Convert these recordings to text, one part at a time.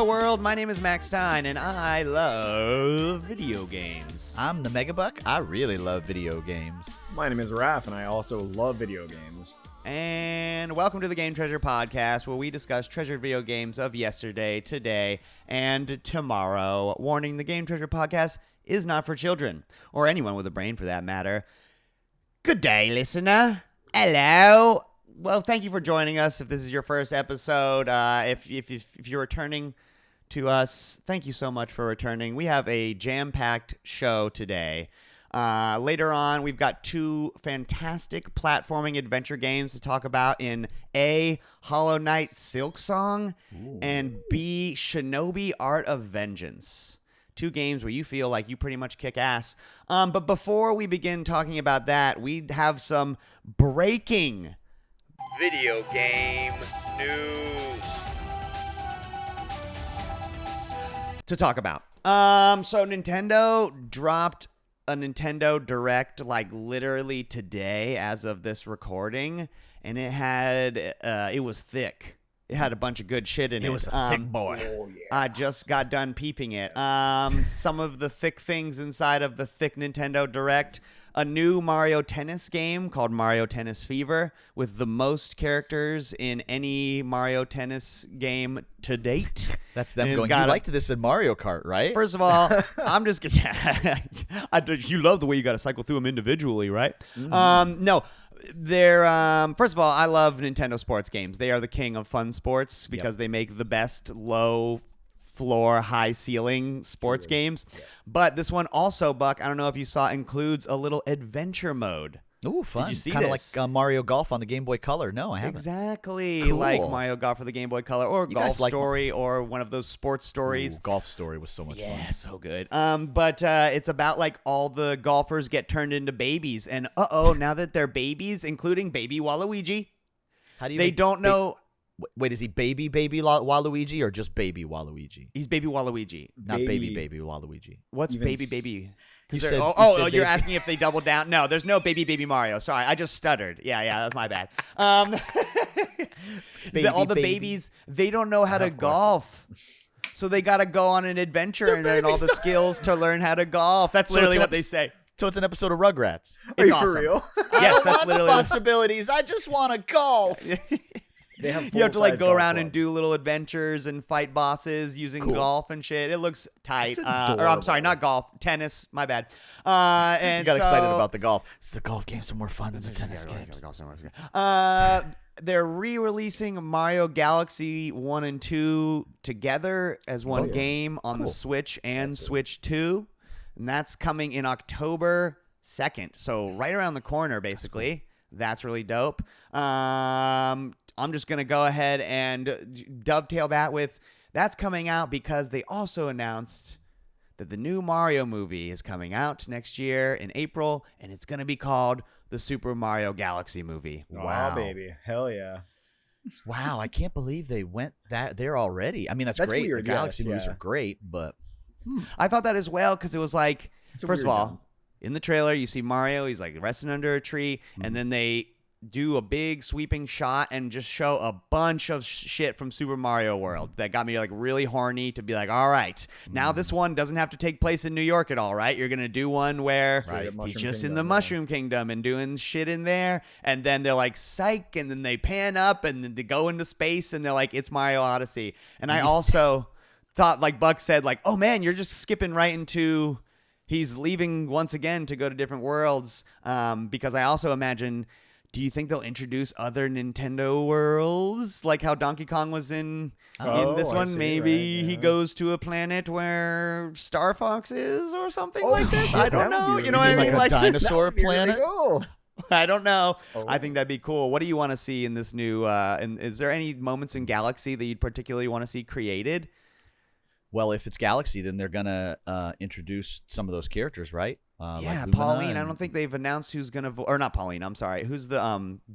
world. My name is Max Stein, and I love video games. I'm the Megabuck. I really love video games. My name is Raph, and I also love video games. And welcome to the Game Treasure Podcast, where we discuss treasured video games of yesterday, today, and tomorrow. Warning, the Game Treasure Podcast is not for children, or anyone with a brain for that matter. Good day, listener. Hello. Well, thank you for joining us. If this is your first episode, if you're returning to us, thank you so much for returning. We have a jam-packed show today. Later on, we've got two fantastic platforming adventure games to talk about in A, Hollow Knight Silksong, and B, Shinobi Art of Vengeance. Two games where you feel like you pretty much kick ass. But before we begin talking about that, we have some breaking video game news to talk about. So Nintendo dropped a Nintendo Direct like literally today as of this recording, and it was thick. It had a bunch of good shit in it. It was a thick boy. Oh, yeah. I just got done peeping it. Some of the thick things inside of the thick Nintendo Direct. A new Mario Tennis game called Mario Tennis Fever with the most characters in any Mario Tennis game to date. That's them going, you liked this in Mario Kart, right? First of all, I'm just kidding. You love the way you got to cycle through them individually, right? No. They're first of all, I love Nintendo sports games. They are the king of fun sports because they make the best low floor, high ceiling sports games. Yeah. But this one also, Buck, I don't know if you saw, includes a little adventure mode. Ooh, fun. Did you see Kind of this? like Mario Golf on the Game Boy Color. No, I haven't. Exactly. Cool. Like Mario Golf for the Game Boy Color or Golf Story or one of those sports stories. Ooh, Golf Story was so much fun. Yeah, so good. But it's about like all the golfers get turned into babies. And now that they're babies, including baby Waluigi, How do you they don't know. Wait, is he baby Waluigi or just baby Waluigi? He's baby Waluigi. Not baby Waluigi. What's Even baby? You said You're baby. asking if they doubled down? No, there's no baby Mario. Sorry, I just stuttered. Yeah, that's my bad. All the babies, they don't know how to golf. So they got to go on an adventure and learn all the skills to learn how to golf. That's literally what they say. So it's an episode of Rugrats. It's you awesome. for real? Yes, that's literally responsibilities. I just want to golf. They have You have to like go golf around and clubs. do little adventures and fight bosses using golf and shit. It looks tight. That's Or I'm sorry, adorable. not golf, tennis. My bad. And You got excited so- about the golf. The golf games are more fun than the tennis games. They're re-releasing Mario Galaxy 1 and 2 together as one game on the Switch and Switch 2. And that's coming in October 2nd. So right around the corner, basically. That's really dope. I'm just going to go ahead and dovetail that with that's coming out because they also announced that the new Mario movie is coming out next year in April, and it's going to be called the Super Mario Galaxy movie. Wow, baby. Hell yeah. Wow, I can't believe they went there already. I mean, that's great. weird, The Galaxy yes, movies yeah. are great, but I thought that as well because it was like, It's a first of weird all, jump. in the trailer, you see Mario. He's like resting under a tree, and then they do a big sweeping shot and just show a bunch of shit from Super Mario World that got me like really horny to be like, all right, now this one doesn't have to take place in New York at all, right? You're going to do one where Straight up he's Mushroom just in Kingdom, the yeah. Mushroom Kingdom and doing shit in there. And then they're like, psych. And then they pan up and then they go into space and they're like, it's Mario Odyssey. And I also thought, like Buck said, like, oh man, you're just skipping right into he's leaving once again to go to different worlds. Because I also imagine, do you think they'll introduce other Nintendo worlds like how Donkey Kong was in this I one? see, Maybe right, he yeah. goes to a planet where Star Fox is or something like this. shit, I don't that would know. be You know what I like mean? a Like dinosaur planet. I don't know. Oh. I think that'd be cool. What do you want to see in this new? And is there any moments in Galaxy that you'd particularly want to see created? Well, if it's Galaxy, then they're gonna introduce some of those characters, right? Yeah, like Lumina Pauline. I and- don't think they've announced who's gonna or not Pauline. I'm sorry. Who's the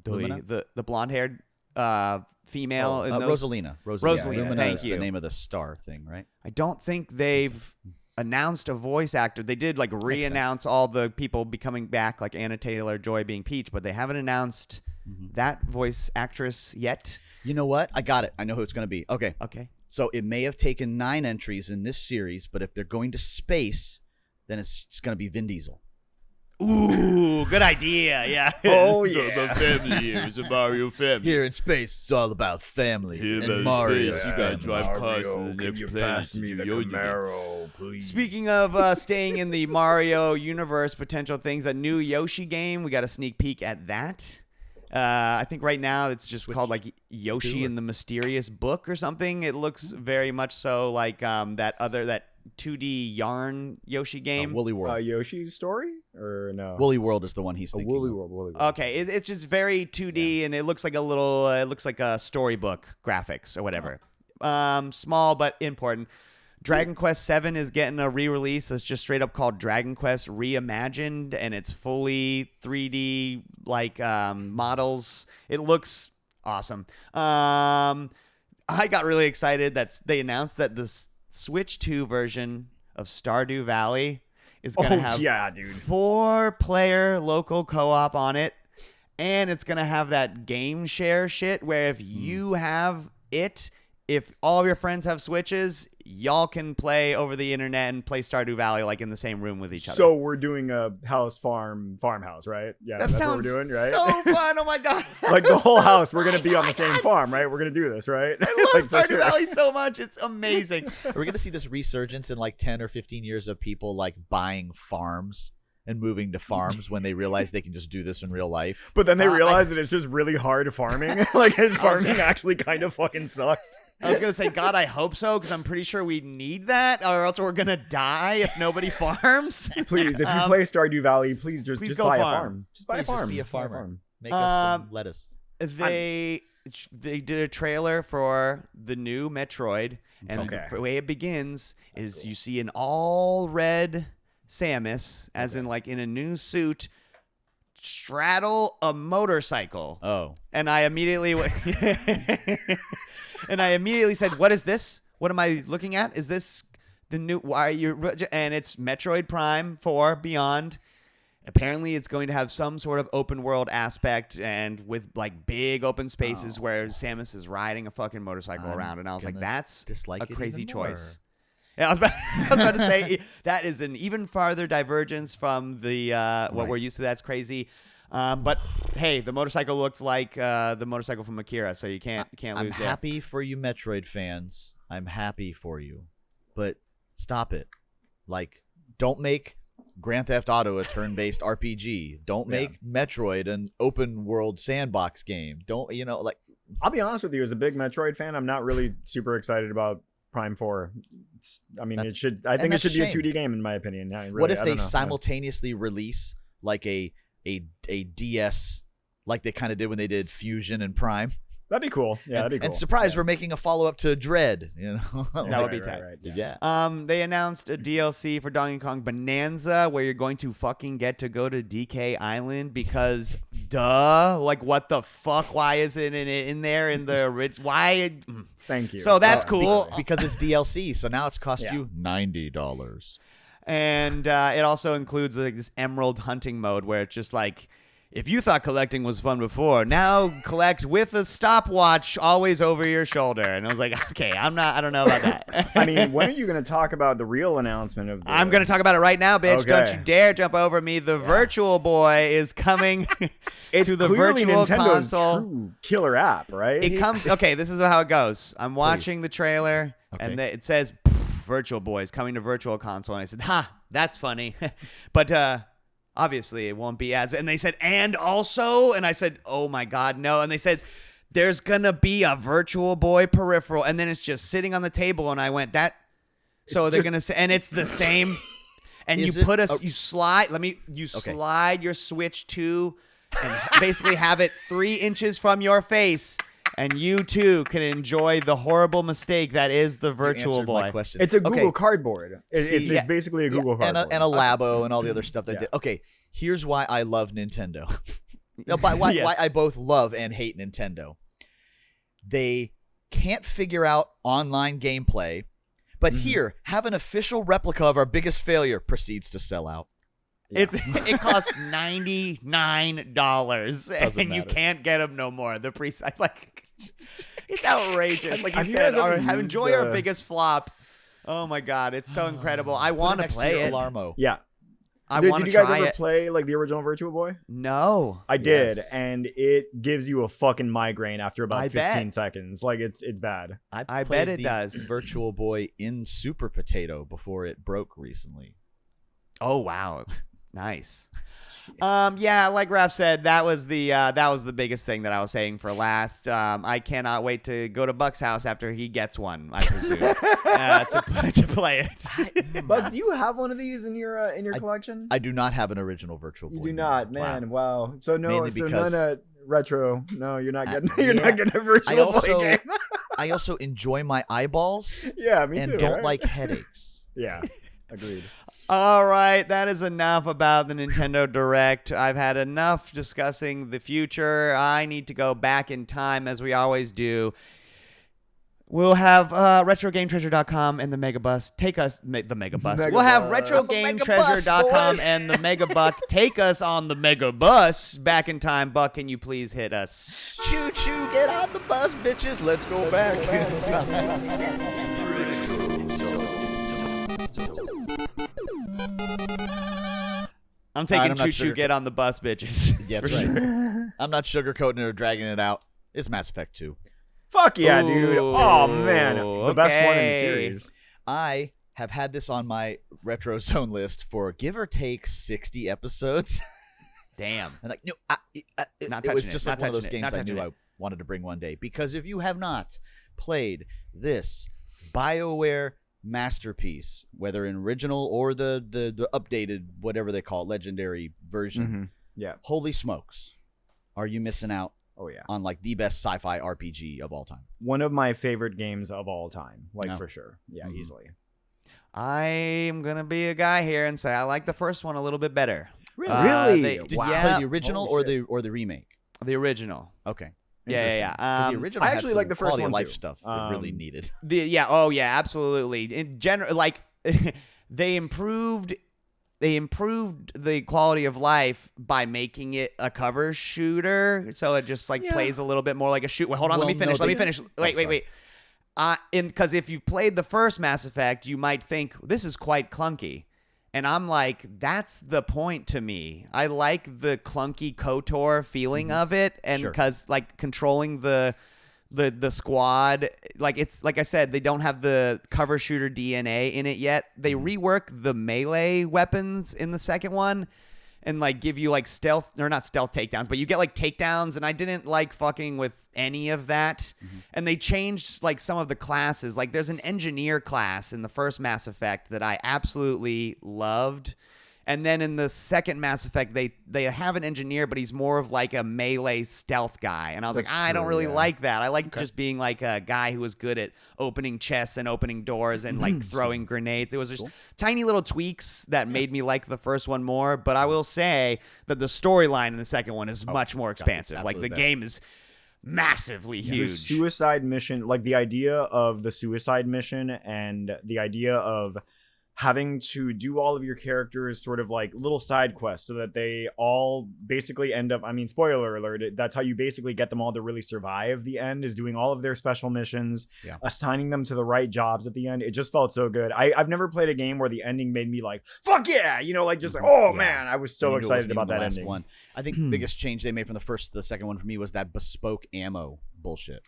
Lumina? the blonde haired female? in those? Rosalina. Rosalina, Lumina thank is you. the name of the star thing, right? I don't think they've announced a voice actor. They did like re-announce all the people becoming back, like Anna Taylor-Joy being Peach, but they haven't announced that voice actress yet. You know what? I got it. I know who it's gonna be. Okay. Okay. So it may have taken 9 entries in this series, but if they're going to space, then it's going to be Vin Diesel. Ooh, good idea. Yeah. Oh, It's all yeah. about family here. It's a Mario family. Here in space, it's all about family. Here and about Mario. space, you gotta drive cars to the next planet to do your game. please? Speaking of staying in the Mario universe, potential things, a new Yoshi game. We got a sneak peek at that. I think right now it's just called like Yoshi and the Mysterious Book or something. It looks very much so like that 2D yarn Yoshi game. Woolly World. Yoshi's Story or no? Woolly World is the one he's thinking. Woolly of. World. Woolly World. Okay, it's just very 2D and it looks like a little. It looks like a storybook graphics or whatever. Small but important. Dragon Quest VII is getting a re-release that's just straight up called Dragon Quest Reimagined, and it's fully 3D like models. It looks awesome. I got really excited that they announced that the Switch 2 version of Stardew Valley is going to have 4-player local co-op on it, and it's going to have that game share shit where if you have it, if all of your friends have Switches, y'all can play over the internet and play Stardew Valley like in the same room with each other. So we're doing a farmhouse, right? Yeah, that that's sounds what we're doing, right? so fun. Oh my God. Like the whole house, we're gonna be on the same farm, right? We're gonna do this, right? I love Like, for Stardew sure. Valley so much. It's amazing. Are we going to see this resurgence in like 10 or 15 years of people like buying farms and moving to farms when they realize they can just do this in real life? But then they realize that it's just really hard farming. Like his farming actually kind of fucking sucks. I was going to say, God, I hope so, because I'm pretty sure we need that, or else we're going to die if nobody farms. Please, if you play Stardew Valley, please please just go buy farm. a farm. Just buy a Please just farm. be a Buy farmer. Make us some lettuce. They did a trailer for the new Metroid, and Okay. the way it begins is you see an all red Samus, as in like in a new suit, straddle a motorcycle. Oh. And I immediately said, "What is this? What am I looking at? Is this the new? Why are you?" And it's Metroid Prime 4 Beyond. Apparently, it's going to have some sort of open world aspect, and with like big open spaces where Samus is riding a fucking motorcycle I'm around. And I was like, gonna "That's dislike a it crazy even more. choice." Yeah, I was about to say that is an even farther divergence from the what we're used to. That's crazy. But hey, the motorcycle looks like the motorcycle from Akira, so you can't I'm lose there. happy for you Metroid fans. I'm happy for you. But stop it. Like, don't make Grand Theft Auto a turn-based RPG. Don't make Metroid an open world sandbox game. Don't, like, I'll be honest with you, as a big Metroid fan, I'm not really super excited about Prime 4. I think it should be a that's a 2D game in my opinion. Yeah, really, what if I they don't know. simultaneously release like a DS like they kind of did when they did Fusion and Prime? That'd be cool. Yeah, that'd be cool. And surprise, we're making a follow-up to Dread, That would be tight. Right, Yeah. They announced a DLC for Donkey Kong Bonanza where you're going to fucking get to go to DK Island because, duh, like what the fuck? Why isn't it in there in the original? Why? Thank you. So that's cool. Because it's DLC, so now it's cost Yeah. you $90. And it also includes like this emerald hunting mode where it's just like, if you thought collecting was fun before, now collect with a stopwatch always over your shoulder. And I was like, okay, I don't know about that. I mean, when are you going to talk about the real announcement of the... I'm going to talk about it right now, bitch. Okay. Don't you dare jump over me. The Virtual Boy is coming It's to the clearly Virtual Nintendo's Console. true killer app, right? It comes, okay, this is how it goes. I'm watching the trailer, and it says, Virtual Boy is coming to Virtual Console. And I said, ha, that's funny. But obviously it won't be as, and they said, and also, and I said, oh my God, no. And they said, there's going to be a Virtual Boy peripheral. And then it's just sitting on the table. And I went, that, so they're going to say, and it's the same. And Is you it? put Oh. you slide, slide your Switch to, and basically have it 3 inches from your face. And you too can enjoy the horrible mistake that is the Virtual Answered my Boy. question. It's a Okay. Google Cardboard. It's basically a Google and Cardboard. a Labo and all the other stuff they Yeah. did. Okay, here's why I love Nintendo. Why Yes. I both love and hate Nintendo. They can't figure out online gameplay, but here, have an official replica of our biggest failure proceeds to sell out. It costs $99, and you matter. can't get them no more. The pre like, It's outrageous. Like you Have you said, guys ever used, enjoy our biggest flop. Oh my god, it's so incredible. I want to play it. Alarmo. Yeah. I want Did to you guys try ever it. play like the original Virtua Boy? No. I did, Yes. and it gives you a fucking migraine after about I 15 bet. seconds. Like it's bad. I played bet it the does. Virtual Boy in Super Potato before it broke recently. Oh wow, nice. Yeah, like Raph said, that was the biggest thing that I was saying for last. I cannot wait to go to Buck's house after he gets one, I presume, to play it. But do you have one of these in your collection? I do not have an original Virtual Boy. You do not, man. Wow. So Mainly because- none at retro. No, you're not getting yeah. not getting a Virtual Boy game. I also enjoy my eyeballs Yeah, me and too. don't right? like headaches. Yeah, agreed. All right, that is enough about the Nintendo Direct. I've had enough discussing the future. I need to go back in time, as we always do. We'll have RetroGameTreasure.com and the Megabus take us. The Megabus. We'll have RetroGameTreasure.com and the Megabuck take us on the Megabus. Back in time, Buck, can you please hit us? Choo choo, get on the bus, bitches. Let's go back in time. I'm taking I'm not choo-choo, sure. get on the bus, bitches. Yeah, that's right. I'm not sugarcoating it or dragging it out. It's Mass Effect 2. Fuck yeah, dude. Oh Ooh, man, the best one in the okay. series. I have had this on my Retro Zone list for give or take 60 episodes. Damn. And like, no, Not it was touching it, just not like one of those touching it, games not I knew touching I wanted to bring one day. Because if you have not played this BioWare masterpiece, whether in original or the updated, whatever they call it, legendary version, Mm-hmm. Yeah. holy smokes, are you missing out Oh yeah. on like the best sci-fi RPG of all time? One of my favorite games of all time, like No. for sure. Yeah, Mhm. easily. I'm going to be a guy here and say I like the first one a little bit better. Really? Did Wow. you play the original Holy or the remake? The original. Okay. Yeah. 'Cause the original I had actually some like the first quality of one, life too. stuff it really needed. Yeah, absolutely. In general, like they improved the quality of life by making it a cover shooter, so it just like Yeah. plays a little bit more like a shoot. Wait, hold on, Well, let me finish. no, Let me they- finish. Wait. sorry. Because if you've played the first Mass Effect, you might think this is quite clunky. And I'm like, that's the point to me. I like the clunky KOTOR feeling of it, and Sure. because like controlling the squad, like it's like I said, they don't have the cover shooter DNA in it yet. They rework the melee weapons in the second one, and like give you like stealth or not stealth takedowns, but you get like takedowns, and I didn't like fucking with any of that. And they changed like some of the classes. Like there's an engineer class in the first Mass Effect that I absolutely loved. And then in the second Mass Effect, they have an engineer, but he's more of like a melee stealth guy. And I was That's like, I don't true, really yeah. like that. I like just being like a guy who was good at opening chests and opening doors and like throwing grenades. It was just tiny little tweaks that made me like the first one more. But I will say that the storyline in the second one is much more expansive. Like the absolutely game is massively The huge. suicide mission, like the idea of the suicide mission and the idea of having to do all of your characters sort of like little side quests so that they all basically end up, I mean, spoiler alert, that's how you basically get them all to really survive the end, is doing all of their special missions, Yeah. assigning them to the right jobs at the end. It just felt so good. I've never played a game where the ending made me like, fuck yeah, you know, like just like, oh Yeah. man, I was And so you knew it excited wasn't about even the that last ending. one. I think the biggest change they made from the first to the second one for me was that bespoke ammo bullshit.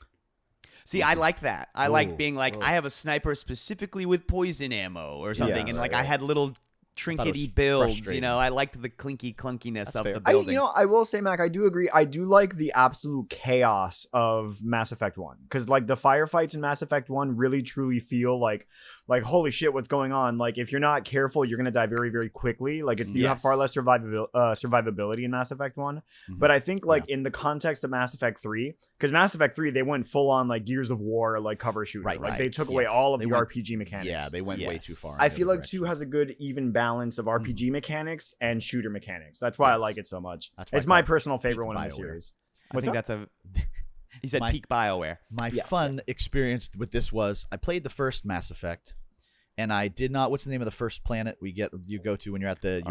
See, I like that. I like Ooh, being like, I have a sniper specifically with poison ammo or something, and like I had little trinkety builds. You know, I liked the clunkiness of fair. the building. I will say, Mac, I do agree. I do like the absolute chaos of Mass Effect 1. Because, like, the firefights in Mass Effect 1 really, truly feel like, holy shit, what's going on? Like, if you're not careful, you're going to die very, very quickly. Like, you have far less survivability in Mass Effect 1. But I think, like, in the context of Mass Effect 3, because Mass Effect 3, they went full on, like, Gears of War, like, cover shooter. Right, like, right. they took away all of They the went- RPG mechanics. Yeah, they went way Yes. too far. I in the feel other like 2 direction. has a good even balance of RPG mechanics and shooter mechanics. That's why I Yes. like it so much. That's why I It's call my it personal favorite peak one in the BioWare. series. I What's think up? that's a. He said My- peak BioWare. My Yes. fun experience with this was I played the first Mass Effect, and I did not. What's the name of the first planet you go to when you're at the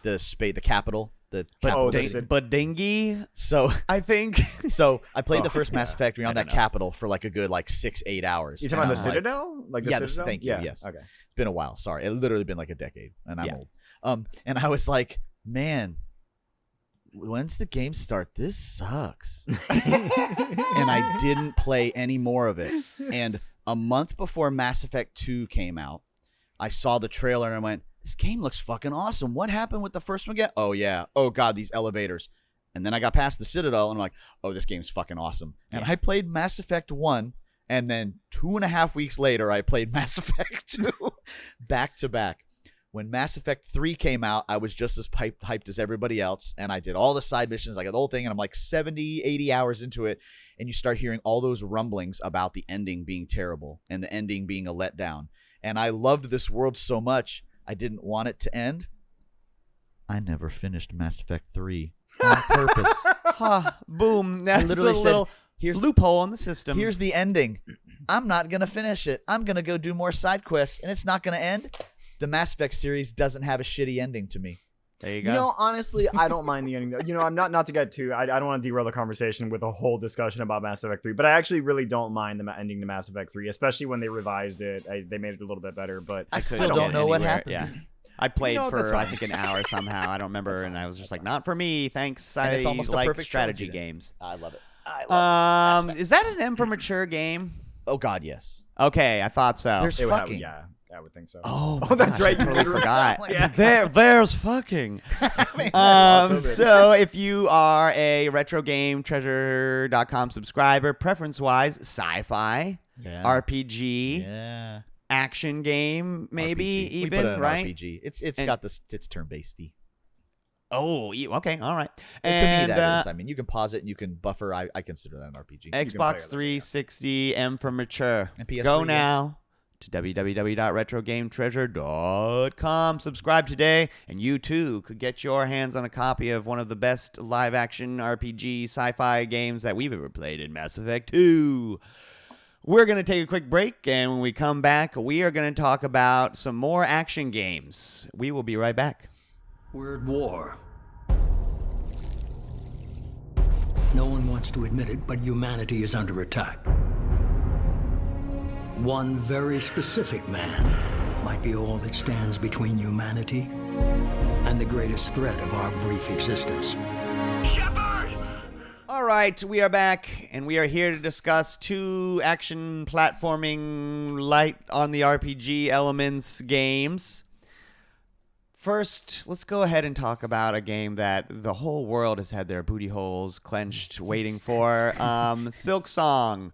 the capital? the But capital the city. city. Badingi, So I think. so I played the Oh, first Mass Effect 3 I on don't that know. capital for like a good 6-8 hours. You And talking about the I'm like, Citadel? Like the yeah, Citadel? thank you, Yeah. yes. Okay. It's been a while. Sorry, it literally been like a decade, and I'm Yeah. old. And I was like, man, when's the game start? This sucks. And I didn't play any more of it. And a month before Mass Effect 2 came out, I saw the trailer and I went, this game looks fucking awesome. What happened with the first one again? Oh, yeah. Oh, God, these elevators. And then I got past the Citadel and I'm like, oh, this game's fucking awesome. And I played Mass Effect 1. And then 2.5 weeks later, I played Mass Effect 2 back to back. When Mass Effect 3 came out, I was just as hyped as everybody else. And I did all the side missions, I got the whole thing. And I'm like 70, 80 hours into it. And you start hearing all those rumblings about the ending being terrible and the ending being a letdown. And I loved this world so much, I didn't want it to end. I never finished Mass Effect 3 on purpose. Ha, boom. That's literally a said, little here's loophole in the system. Here's the ending. I'm not going to finish it. I'm going to go do more side quests, and it's not going to end. The Mass Effect series doesn't have a shitty ending to me. There you go. You know, honestly, I don't mind the ending though. You know, I'm not to get too. I don't want to derail the conversation with a whole discussion about Mass Effect 3, but I actually really don't mind the ending to Mass Effect 3, especially when they revised it. They made it a little bit better, but I couldn't still get don't know what anywhere. happens. Yeah. I played You know, that's for I fine. think an hour somehow. I don't remember, and I was just like, not for me. Thanks. And I it's almost a like perfect strategy trilogy then. games. I love it. I love it. Is that an M for mature game? Oh, God, yes. Okay, I thought so. There's it would have, fucking. yeah, I would think so. Oh, my Oh, that's gosh, right, I you totally literally- forgot. Yeah. There's fucking. So if you are a RetroGameTreasure.com subscriber, preference-wise, sci-fi, Yeah. RPG, Yeah. action game, maybe RPG. We put it even, in right? RPG. It's And- got this. It's turn-based. Oh, okay, all right. To And me, that is. I mean, you can pause it and you can buffer. I consider that an RPG. play Xbox it, 360, M for mature. And PS3, Go yeah. now to www.retrogametreasure.com. Subscribe today, and you too could get your hands on a copy of one of the best live-action RPG sci-fi games that we've ever played in Mass Effect 2. We're going to take a quick break, and when we come back, we are going to talk about some more action games. We will be right back. We're at war. No one wants to admit it, but humanity is under attack. One very specific man might be all that stands between humanity and the greatest threat of our brief existence. All right, we are back, and we are here to discuss two action platforming light on the RPG elements games. First, let's go ahead and talk about a game that the whole world has had their booty holes clenched waiting for. Silk Song,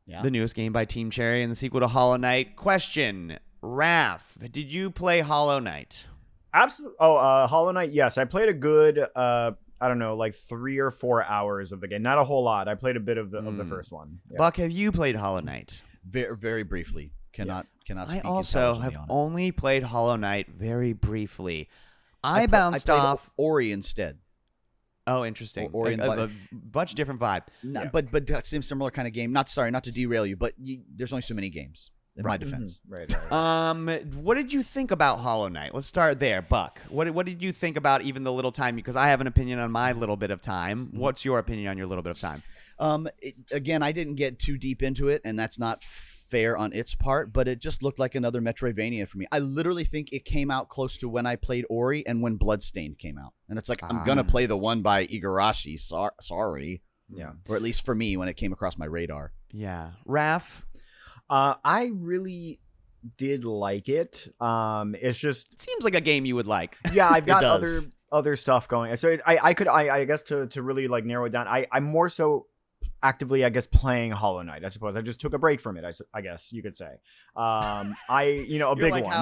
Yeah. the newest game by Team Cherry and the sequel to Hollow Knight. Question, Raph, did you play Hollow Knight? Absolutely. Oh, Hollow Knight. Yes, I played a good. I don't know, like 3 or 4 hours of the game. Not a whole lot. I played a bit of the first one. Yeah. Buck, have you played Hollow Knight? Very, very briefly. Cannot I speak also intelligently have on it. only played Hollow Knight very briefly. I played bounced off. Ori instead. Oh, interesting. Ori and A much different vibe. No, Yeah. but that seems similar kind of game. Not to derail you, but there's only so many games. In my defense, Right. What did you think about Hollow Knight? Let's start there, Buck. What did you think about even the little time? Because I have an opinion on my little bit of time. What's your opinion on your little bit of time? Again, I didn't get too deep into it, and that's not fair on its part. But it just looked like another Metroidvania for me. I literally think it came out close to when I played Ori and when Bloodstained came out, and it's like I'm gonna play the one by Igarashi. Sorry, Yeah. or at least for me when it came across my radar. Yeah, Raph. I really did like it. It's just It seems like a game you would like. yeah, I've got does. other stuff going. So I guess to really like narrow it down, I'm more so actively, I guess, playing Hollow Knight. I suppose I just took a break from it. I guess you could say. A You're big like one.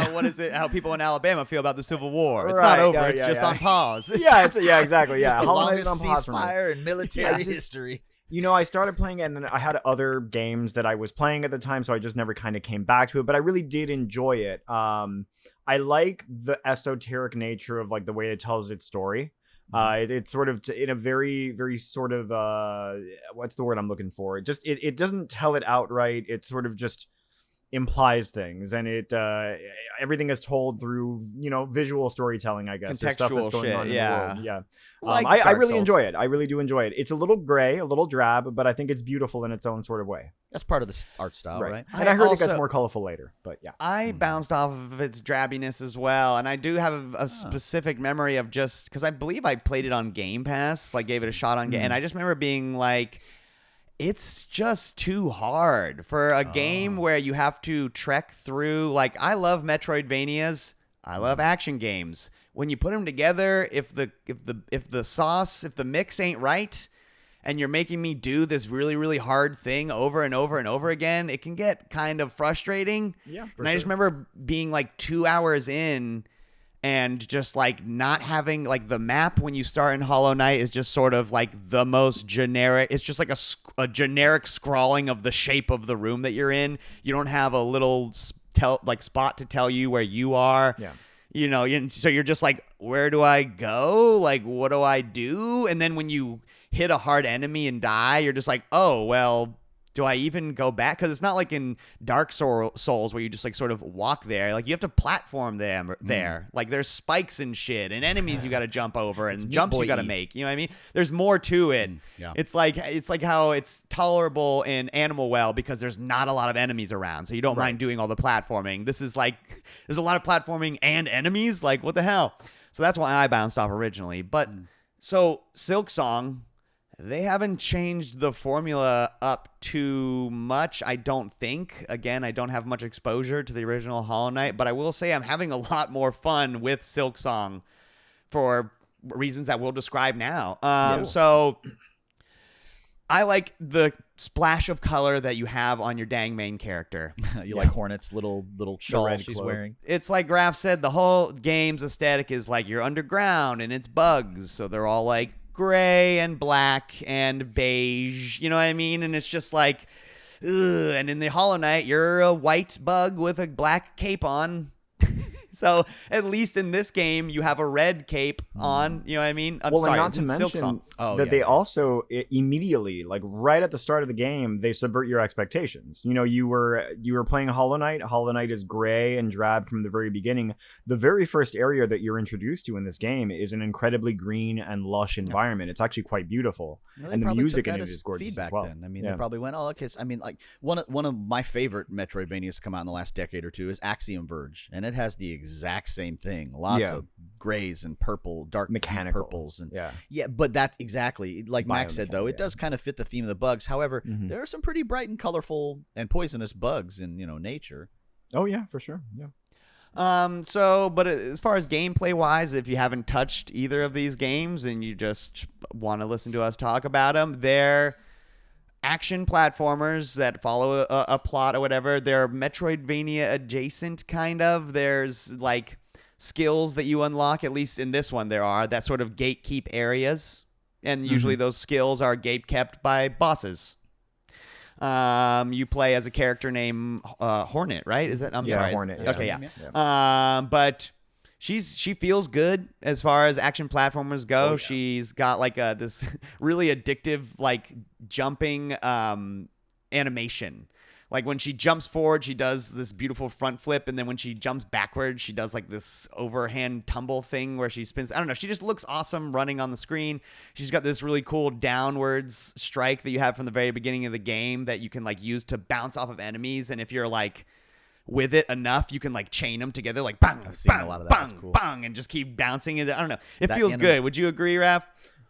how people in Alabama feel about the Civil War. It's Right, not over. yeah, It's yeah, just yeah. on pause. yeah, exactly. Yeah, Just the Hollow Knight is longest on pause for me. ceasefire in military Yeah, just- history. You know, I started playing it and then I had other games that I was playing at the time, so I just never kind of came back to it. But I really did enjoy it. I like the esoteric nature of like the way it tells its story. It's sort of in a very, very sort of what's the word I'm looking for? It doesn't tell it outright. It's sort of just implies things, and it everything is told through visual storytelling, I guess. There's stuff that's Contextual going shit, on in yeah. the world. Like I Dark really Souls. enjoy it. I really do enjoy it. It's a little gray, a little drab, but I think it's beautiful in its own sort of way. That's part of the art style, right? And I heard it also- gets more colorful later, but yeah. I bounced off of its drabbiness as well, and I do have a specific memory of just because I believe I played it on Game Pass, like gave it a shot on Game, and I just remember being like, it's just too hard for a game where you have to trek through. Like, I love Metroidvanias, I love action games. When you put them together, if the mix ain't right, and you're making me do this really, really hard thing over and over and over again, it can get kind of frustrating. Yeah, and I just remember being like 2 hours in and just like not having like the map when you start in Hollow Knight is just sort of like the most generic. It's just like a generic scrawling of the shape of the room that you're in. You don't have a little spot to tell you where you are. Yeah. And so you're just like, where do I go? Like, what do I do? And then when you hit a hard enemy and die, you're just like, oh, well, do I even go back? Because it's not like in Dark Souls where you just like sort of walk there. Like, you have to platform them there. Like, there's spikes and shit and enemies you got to jump over and jumps you got to make. You know what I mean? There's more to it. Yeah. It's like how it's tolerable in Animal Well because there's not a lot of enemies around, so you don't mind doing all the platforming. This is like there's a lot of platforming and enemies. Like, what the hell? So that's why I bounced off originally. But so Silk Song, they haven't changed the formula up too much, I don't think. Again, I don't have much exposure to the original Hollow Knight, but I will say I'm having a lot more fun with Silk Song for reasons that we'll describe now. So I like the splash of color that you have on your dang main character. You like Hornet's little shawl red she's cloak. wearing. It's like Graf said, the whole game's aesthetic is like you're underground and it's bugs, so they're all like gray and black and beige, you know what I mean? And it's just like, ugh. And in the Hollow Knight, you're a white bug with a black cape on. So at least in this game, you have a red cape on. You know what I mean? I'm sorry, and not it's to in Silk Song. mention that they also immediately, like right at the start of the game, they subvert your expectations. You were playing Hollow Knight. Hollow Knight is gray and drab from the very beginning. The very first area that you're introduced to in this game is an incredibly green and lush environment. It's actually quite beautiful, Well, and the probably music took in that it as is gorgeous feedback as well. then. I mean, Yeah. they probably went, oh, okay. I mean, like one of my favorite Metroidvanias to come out in the last decade or two is Axiom Verge, and it has the exact same thing. Lots of grays and purple, dark Mechanical. purples, and Yeah. but that exactly like Max said though, it Biomechanical, does kind of fit the theme of the bugs. However, there are some pretty bright and colorful and poisonous bugs in nature. Oh yeah, for sure. Yeah. But as far as gameplay wise, if you haven't touched either of these games and you just want to listen to us talk about them, they're action platformers that follow a plot or whatever. They're Metroidvania adjacent, kind of. There's like skills that you unlock, at least in this one there are, that sort of gatekeep areas. And usually those skills are gatekept by bosses. You play as a character named Hornet, right? Is that? I'm sorry. Hornet. Okay, yeah. But she feels good as far as action platformers go. Oh, yeah. She's got like this really addictive like jumping animation. Like when she jumps forward, she does this beautiful front flip, and then when she jumps backward, she does like this overhand tumble thing where she spins. I don't know. She just looks awesome running on the screen. She's got this really cool downwards strike that you have from the very beginning of the game that you can like use to bounce off of enemies, and if you're like with it enough, you can like chain them together, like bang, I've seen bang, a lot of that. bang, That's cool. bang, and just keep bouncing it. I don't know. It That feels anime- good. Would you agree, Raph?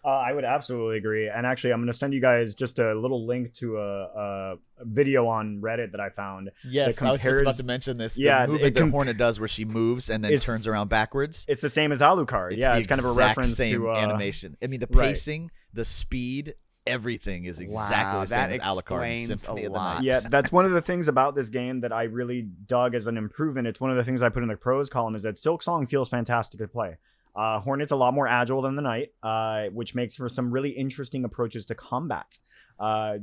I would absolutely agree. And actually, I'm going to send you guys just a little link to a video on Reddit that I found. Yes, that I was just about compares- to mention this. Yeah, the movement it that Hornet does where she moves and then It's- turns around backwards. It's the same as Alucard. the It's kind of a exact reference same to animation. I mean, the right. pacing, the speed, everything is exactly Wow, the same that as Alucard and explains Symphony a of the lot. Night. Yeah, that's one of the things about this game that I really dug as an improvement. It's one of the things I put in the pros column is that Silk Song feels fantastic to play. Hornet's a lot more agile than the Knight, which makes for some really interesting approaches to combat. A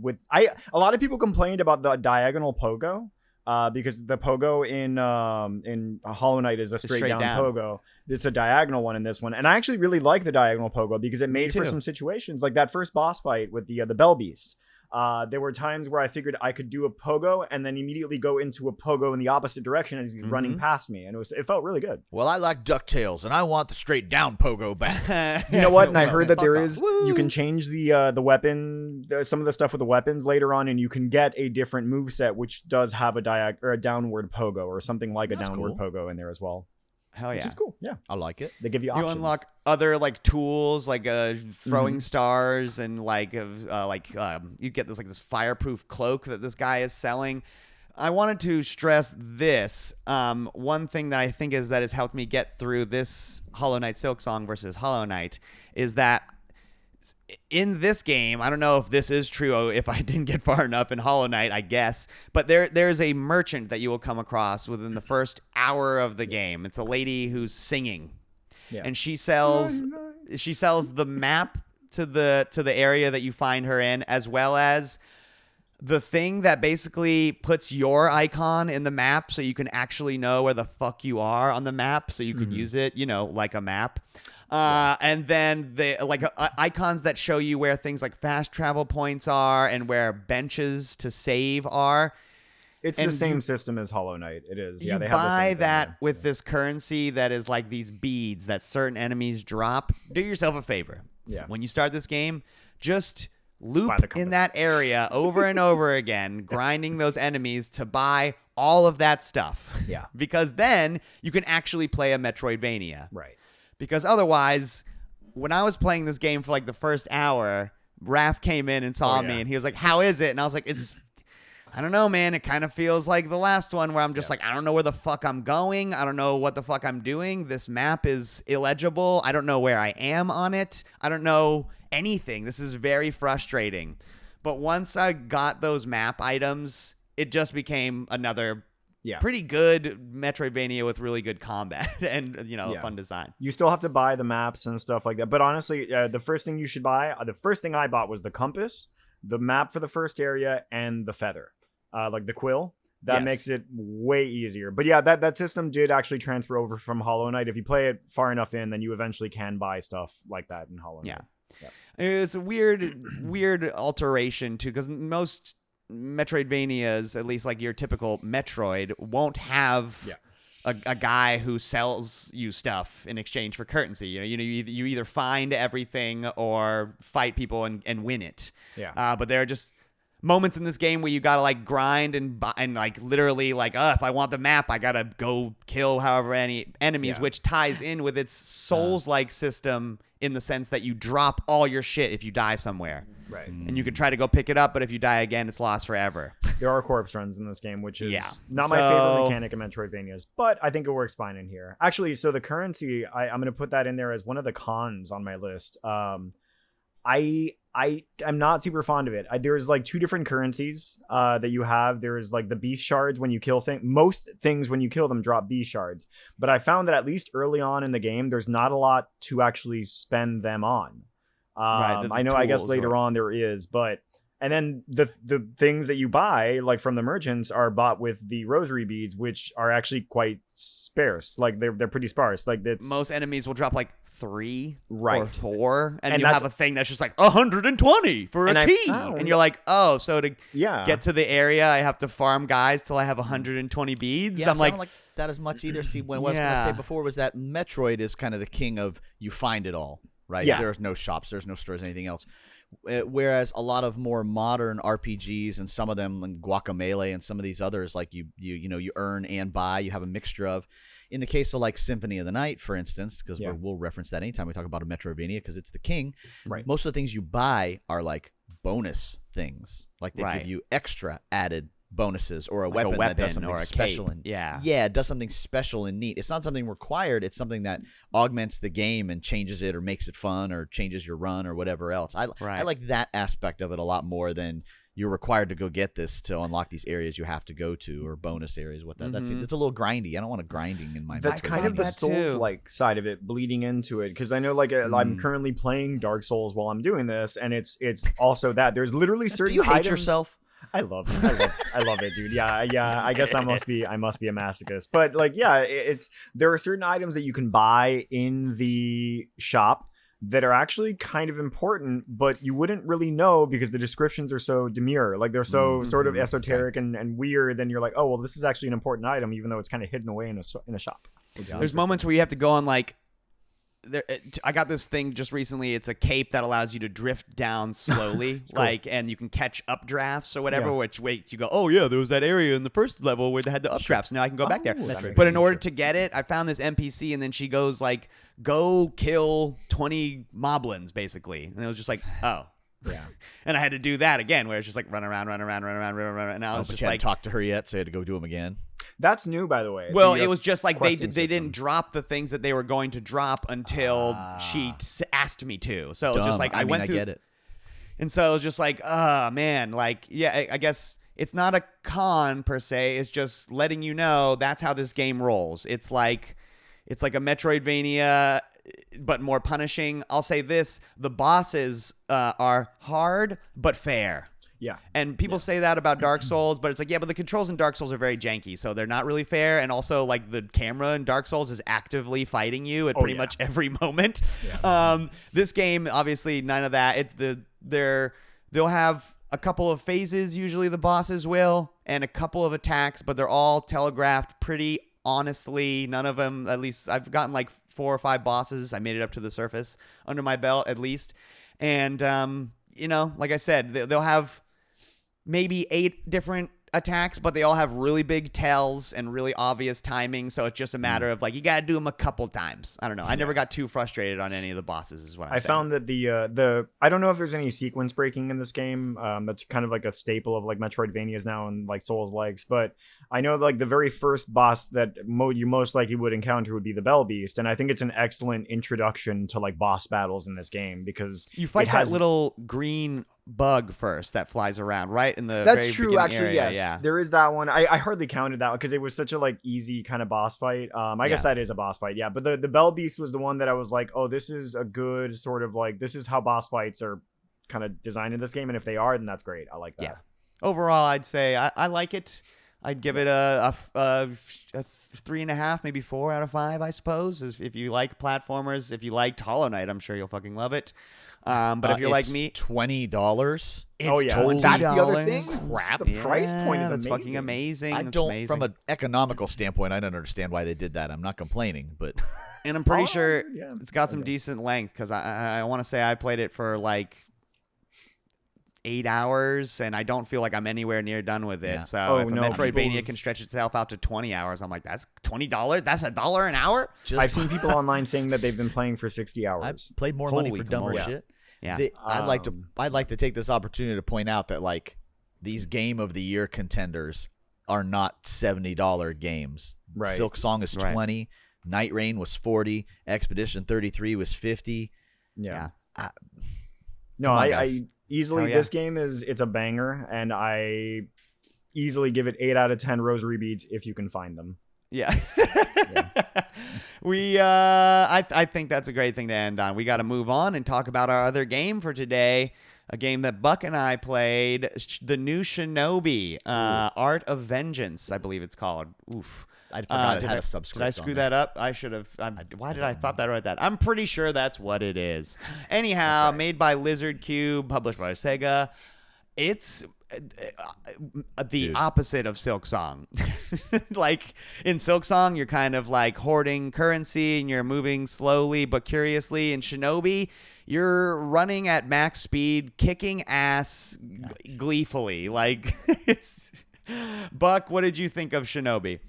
lot of people complained about the diagonal pogo. Because the pogo in Hollow Knight is a straight down pogo. It's a diagonal one in this one, and I actually really like the diagonal pogo because it made for some situations like that first boss fight with the Bell Beast. There were times where I figured I could do a pogo and then immediately go into a pogo in the opposite direction as he's running past me, and it felt really good. Well, I like DuckTales, and I want the straight down pogo back. You know what? And I heard that Fuck there off. is you can change the weapon, some of the stuff with the weapons later on, and you can get a different moveset which does have a downward pogo or something like a That's downward cool. pogo in there as well. Hell yeah. Which is cool. Yeah, I like it. they give you You options. unlock other like tools like throwing stars and you get this fireproof cloak that this guy is selling. I wanted to stress this. One thing that I think has helped me get through this Hollow Knight Silksong versus Hollow Knight is that in this game, I don't know if this is true, if I didn't get far enough in Hollow Knight, I guess, but there's a merchant that you will come across within the first hour of the game. It's a lady who's singing, and she sells the map to the area that you find her in, as well as the thing that basically puts your icon in the map so you can actually know where the fuck you are on the map, so you can use it, like a map. And then the icons that show you where things like fast travel points are and where benches to save are. It's the same system as Hollow Knight. It is. Yeah, You they have the buy same that thing. with this currency that is like these beads that certain enemies drop. Do yourself a favor. Yeah. When you start this game, just loop Buy the in compass. that area over and over again, grinding those enemies to buy all of that stuff. Yeah. Because then you can actually play a Metroidvania. Right. Because otherwise, when I was playing this game for like the first hour, Raph came in and saw me and he was like, "How is it?" And I was like, I don't know, man. It kind of feels like the last one where I'm just like, I don't know where the fuck I'm going. I don't know what the fuck I'm doing. This map is illegible. I don't know where I am on it. I don't know anything. This is very frustrating. But once I got those map items, it just became another pretty good Metroidvania with really good combat and, a fun design. You still have to buy the maps and stuff like that. But honestly, the first thing you should buy, the first thing I bought was the compass, the map for the first area, and the feather, like the quill. That makes it way easier. But yeah, that system did actually transfer over from Hollow Knight. If you play it far enough in, then you eventually can buy stuff like that in Hollow Knight. Yeah. It's a weird alteration too, because most Metroidvanias, at least like your typical Metroid, won't have a guy who sells you stuff in exchange for currency. You either find everything or fight people and win it. Yeah. But there are just moments in this game where you gotta like grind and like literally like, if I want the map, I gotta go kill however many enemies, which ties in with its Souls-like system in the sense that you drop all your shit if you die somewhere. Right. And you can try to go pick it up, but if you die again, it's lost forever. There are corpse runs in this game, which is not my So- favorite mechanic in Metroidvanias, but I think it works fine in here. Actually, so the currency, I'm going to put that in there as one of the cons on my list. I'm not super fond of it. There's like two different currencies that you have. There's like the beast shards when you kill things. Most things when you kill them drop beast shards. But I found that at least early on in the game, there's not a lot to actually spend them on. Right, I know, I guess tools later or- on there is, but and then the things that you buy, like from the merchants, are bought with the rosary beads, which are actually quite sparse. Like they're pretty sparse. Like it's Most enemies will drop like 3 or Right. 4, and you that's- have a thing that's just like 120 for And a I key, found- and you're like, oh, so to yeah. get to the area, I have to farm guys till I have 120 beads. Yeah, I'm so I like, don't like that as much either. See, what I was going to say before was that Metroid is kind of the king of you find it all, right? Yeah. There's no shops, there's no stores, anything else. Whereas a lot of more modern RPGs and some of them, like Guacamelee and some of these others, like you earn and buy, you have a mixture of. In the case of like Symphony of the Night, for instance, because we'll reference that anytime we talk about a Metroidvania because it's the king. Right. Most of the things you buy are like bonus things, like they Right. give you extra added bonuses or a Like a weapon that does weapon something or a special cape. and Yeah. it does something special and neat. It's not something required. It's something that augments the game and changes it or makes it fun or changes your run or whatever else. I like that aspect of it a lot more than you're required to go get this to unlock these areas you have to go to or bonus areas. That's it's a little grindy. I don't want a grinding in my. That's kind of the that too. Souls-like side of it bleeding into it, because I know like I'm currently playing Dark Souls while I'm doing this, and it's also that there's literally certain Do you hate items. yourself? I love it, dude. Yeah. I guess I must be a masochist, but like, yeah, there are certain items that you can buy in the shop that are actually kind of important, but you wouldn't really know because the descriptions are so demure. Like they're so sort of esoteric and weird. Then you're like, oh, well, this is actually an important item, even though it's kind of hidden away in a shop. There's moments where you have to go on like. I got this thing just recently. It's a cape that allows you to drift down slowly, like, and you can catch updrafts or whatever. Yeah. Which wait, you go, oh yeah, there was that area in the first level where they had the updrafts. Now I can go back there. But in order to get it, I found this NPC, and then she goes like, "Go kill 20 moblins," basically, and it was just like, oh. Yeah, and I had to do that again, where it's just like run around, and I was but just you like, hadn't talked to her yet, so you had to go do them again. that's new, by the way. well, The, it was just like they questing didn't system. drop the things that they were going to drop until she asked me to. So it was just like I went through. I get it. And so it was just like, oh, man, like, yeah, I guess it's not a con per se. It's just letting you know that's how this game rolls. It's like a Metroidvania, but more punishing. I'll say this. The bosses are hard, but fair. Yeah. And people say that about Dark Souls, but it's like, yeah, but the controls in Dark Souls are very janky, so they're not really fair. And also, like, the camera in Dark Souls is actively fighting you at pretty much every moment. Yeah. This game, obviously, none of that. It's they'll have a couple of phases, usually the bosses will, and a couple of attacks, but they're all telegraphed pretty honestly. None of them, at least, I've gotten like 4 or 5 bosses. I made it up to the surface under my belt, at least. And, you know, like I said, they'll have maybe 8 different attacks, but they all have really big tells and really obvious timing. So it's just a matter of like, you got to do them a couple times. I don't know. I never got too frustrated on any of the bosses is what I'm saying. I found that the I don't know if there's any sequence breaking in this game. That's kind of like a staple of like Metroidvanias now and like Souls likes. But I know like the very first boss that you most likely would encounter would be the Bell Beast, and I think it's an excellent introduction to like boss battles in this game because you fight that little green bug first that flies around right in the that's very true beginning actually area. yes Yeah, there is that one. I hardly counted that one because it was such a like easy kind of boss fight. I guess that is a boss fight, yeah, but the Bell Beast was the one that I was like, oh, this is a good sort of like, this is how boss fights are kind of designed in this game, and if they are, then that's great. I like that. Yeah, overall I'd say I like it. I'd give it a 3.5, maybe 4 out of 5, I suppose. If you like platformers, if you liked Hollow Knight, I'm sure you'll fucking love it. But if you're like me, $20. Oh yeah, $20. that's the other thing. Crap. The price point is that's amazing. fucking amazing. I That's don't, amazing. from an economical standpoint, I don't understand why they did that. I'm not complaining, but And I'm pretty sure yeah. it's got some decent length because I want to say I played it for like 8 hours, and I don't feel like I'm anywhere near done with it. Yeah. So if a Metroidvania can stretch itself out to 20 hours, I'm like, that's $20? That's $1 an hour? I've seen people online saying that they've been playing for 60 I've hours. played more money Holy for dumber camola. shit. Yeah. I'd like to take this opportunity to point out that like these Game of the Year contenders are not $70 games. Right. Silk Song is Right. 20, Night Rain was 40, Expedition 33 was 50. Yeah. Uh, No, come on, I guys. easily, Hell yeah. this game it's a banger, and I easily give it 8 out of 10 rosary beads if you can find them. Yeah. I think that's a great thing to end on. We got to move on and talk about our other game for today, a game that Buck and I played, the new Shinobi, Art of Vengeance, I believe it's called. Oof. I forgot it did had I- a subscript. Did I screw that up? I should have. Why did I thought that right? That I'm pretty sure that's what it is. Anyhow, made by Lizard Cube, published by Sega. It's the opposite of Silk Song. Like in Silk Song, you're kind of like hoarding currency and you're moving slowly but curiously. In Shinobi, you're running at max speed, kicking ass gleefully. Like it's Buck. What did you think of Shinobi?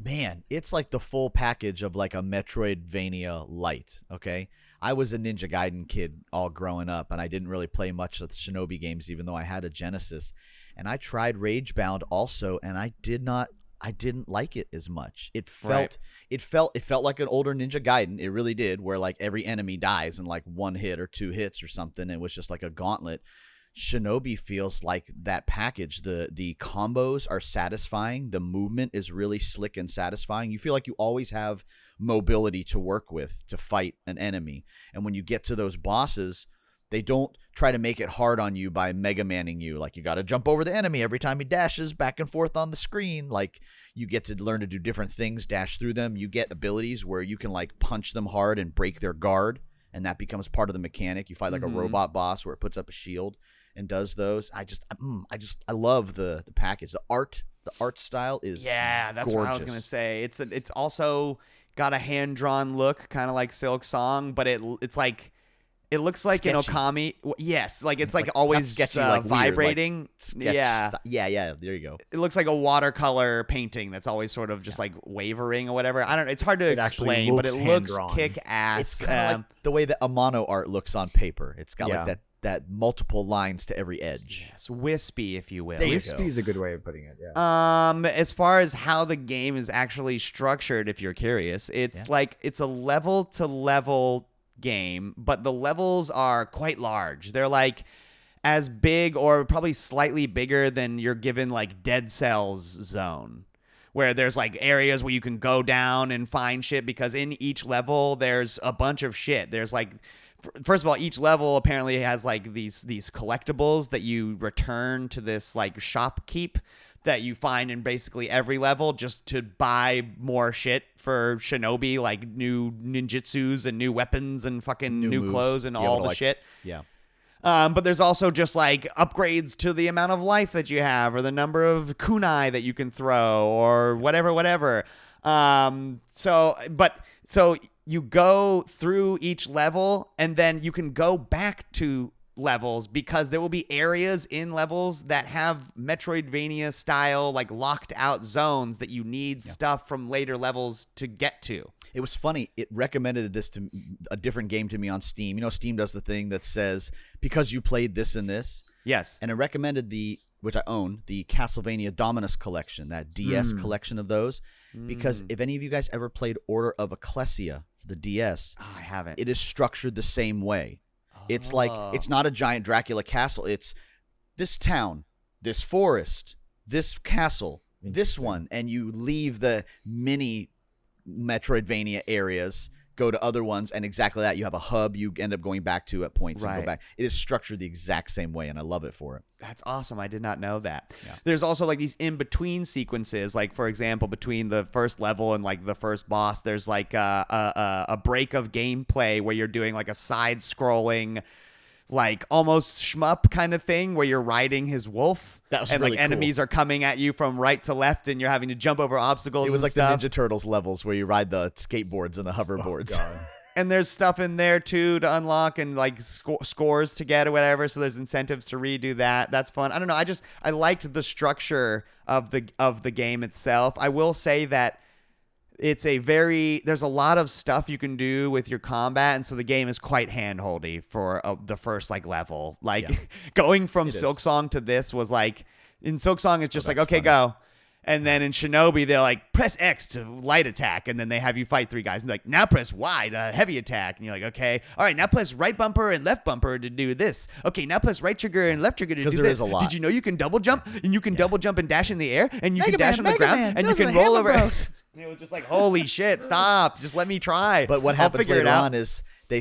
Man, it's like the full package of like a Metroidvania light, okay? I was a Ninja Gaiden kid all growing up, and I didn't really play much of the Shinobi games, even though I had a Genesis. And I tried Ragebound also, and I didn't like it as much. It felt like an older Ninja Gaiden. It really did, where like every enemy dies in like 1 hit or 2 hits or something. It was just like a gauntlet. Shinobi feels like that package. The combos are satisfying. The movement is really slick and satisfying. You feel like you always have mobility to work with to fight an enemy. And when you get to those bosses, they don't try to make it hard on you by Mega Manning you. Like you got to jump over the enemy every time he dashes back and forth on the screen. Like you get to learn to do different things, dash through them. You get abilities where you can like punch them hard and break their guard and that becomes part of the mechanic. You fight like a robot boss where it puts up a shield and does those. I love the package. The art style is that's gorgeous. what I was gonna say. It's also got a hand-drawn look, kind of like Silk Song, but it's like it looks like sketchy. an Okami. Yes, like it's like always sketchy, like weird, vibrating. like sketch yeah, yeah. There you go. it looks like a watercolor painting that's always sort of just like wavering or whatever. I don't know. It's hard to It actually explain, but it looks looks hand-drawn. kick-ass. It's kind of like the way that Amano art looks on paper. It's got like that multiple lines to every edge. Yes, wispy, if you will. There you Wispy is a good way of putting it. Yeah. As far as how the game is actually structured, if you're curious, it's like it's a level to level game, but the levels are quite large. They're like as big or probably slightly bigger than you're given like Dead Cells zone, where there's like areas where you can go down and find shit, because in each level there's a bunch of shit. There's like, first of all, each level apparently has like these collectibles that you return to this like shopkeep that you find in basically every level, just to buy more shit for Shinobi, like new ninjutsus and new weapons and fucking new moves, clothes and be able all to, the like, shit. Yeah. But there's also just like upgrades to the amount of life that you have, or the number of kunai that you can throw, or whatever. So you go through each level, and then you can go back to levels, because there will be areas in levels that have Metroidvania style, like locked out zones that you need stuff from later levels to get to. It was funny. It recommended this to a different game to me on Steam. You know, Steam does the thing that says, because you played this and this. Yes. And it recommended which I own, the Castlevania Dominus collection, that DS collection of those. Because if any of you guys ever played Order of Ecclesia for the DS, I haven't. it is structured the same way. It's like, it's not a giant Dracula castle. It's this town, this forest, this castle, this one. And you leave the mini Metroidvania areas, go to other ones, and exactly that. You have a hub you end up going back to at points and go back. It is structured the exact same way, and I love it for it. That's awesome. I did not know that. Yeah. There's also like these in-between sequences, like for example, between the first level and like the first boss, there's like a break of gameplay where you're doing like a side-scrolling, like almost shmup kind of thing, where you're riding his wolf. That was and really like cool. enemies are coming at you from right to left, and you're having to jump over obstacles. It was and like stuff. the Ninja Turtles levels where you ride the skateboards and the hoverboards. And there's stuff in there too to unlock, and like scores to get or whatever. So there's incentives to redo that. That's fun. I don't know. I liked the structure of the game itself. I will say that there's a lot of stuff you can do with your combat, and so the game is quite handholdy for the first like level. Like going from Silksong to this was like, in Silksong it's just like, okay, go. And then in Shinobi, they're like, press X to light attack. And then they have you fight 3 guys. And they're like, now press Y to heavy attack. And you're like, okay. All right, now press right bumper and left bumper to do this. Okay, now press right trigger and left trigger to do this. There is a lot. Did you know you can double jump? And you can double jump and dash in the air? And you Mega can dash Man, on the Mega ground? Man. And you Those are can the roll Hammer over. Bros. And it was just like, holy shit, stop. Just let me try. But what I'll happens figure later it out. on is they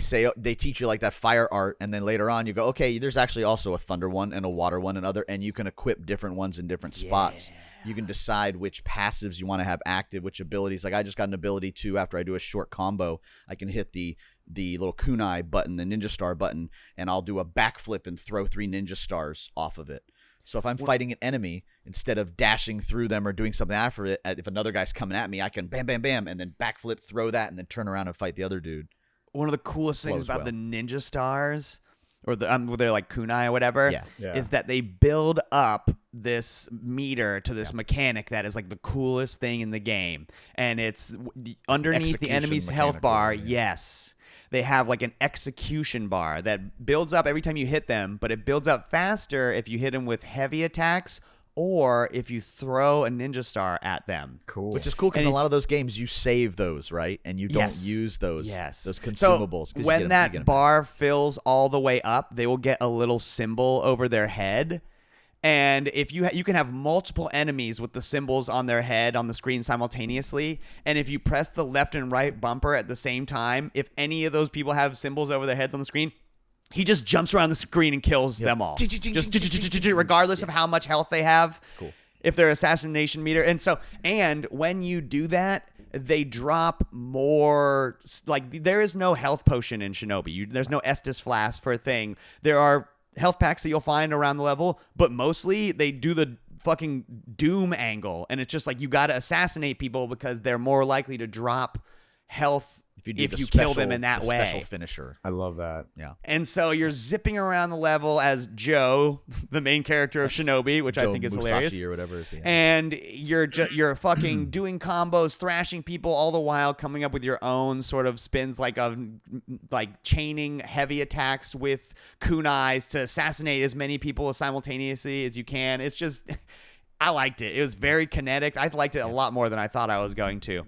teach you like that fire art, and then later on you go, okay, there's actually also a thunder one and a water one and other, and you can equip different ones in different spots. You can decide which passives you want to have active, which abilities. Like I just got an ability to, after I do a short combo, I can hit the little kunai button, the ninja star button, and I'll do a backflip and throw 3 ninja stars off of it. So if I'm fighting an enemy, instead of dashing through them or doing something after it, if another guy's coming at me, I can bam, bam, bam, and then backflip, throw that, and then turn around and fight the other dude. One of the coolest things Flows about well. the ninja stars, or they're like kunai or whatever, Yeah. is that they build up this meter to this mechanic that is like the coolest thing in the game. And it's underneath the Execution enemy's health mechanic, bar. yeah. Yes. They have like an execution bar that builds up every time you hit them, but it builds up faster if you hit them with heavy attacks or if you throw a ninja star at them. Cool. Which is cool because in a lot of those games you save those, right? And you don't Yes. use those Yes. those consumables. 'cause So you when get 'em- you that get 'em bar fills all the way up, they will get a little symbol over their head. And if you can have multiple enemies with the symbols on their head on the screen simultaneously, and if you press the left and right bumper at the same time, if any of those people have symbols over their heads on the screen, he just jumps around the screen and kills them all. Just regardless of how much health they have. Cool. If they're assassination meter. And when you do that, they drop more. Like, there is no health potion in Shinobi. There's no Estus flask for a thing. There are health packs that you'll find around the level, but mostly they do the fucking Doom angle, and it's just like you got to assassinate people because they're more likely to drop health if you kill them in that way. Special finisher. I love that. Yeah. And so you're zipping around the level as Joe, the main character of Shinobi, which I think is hilarious. Or whatever it is, yeah. And you're fucking doing combos, thrashing people, all the while coming up with your own sort of spins, like chaining heavy attacks with kunais to assassinate as many people simultaneously as you can. It's just, I liked it. It was very kinetic. I liked it a lot more than I thought I was going to.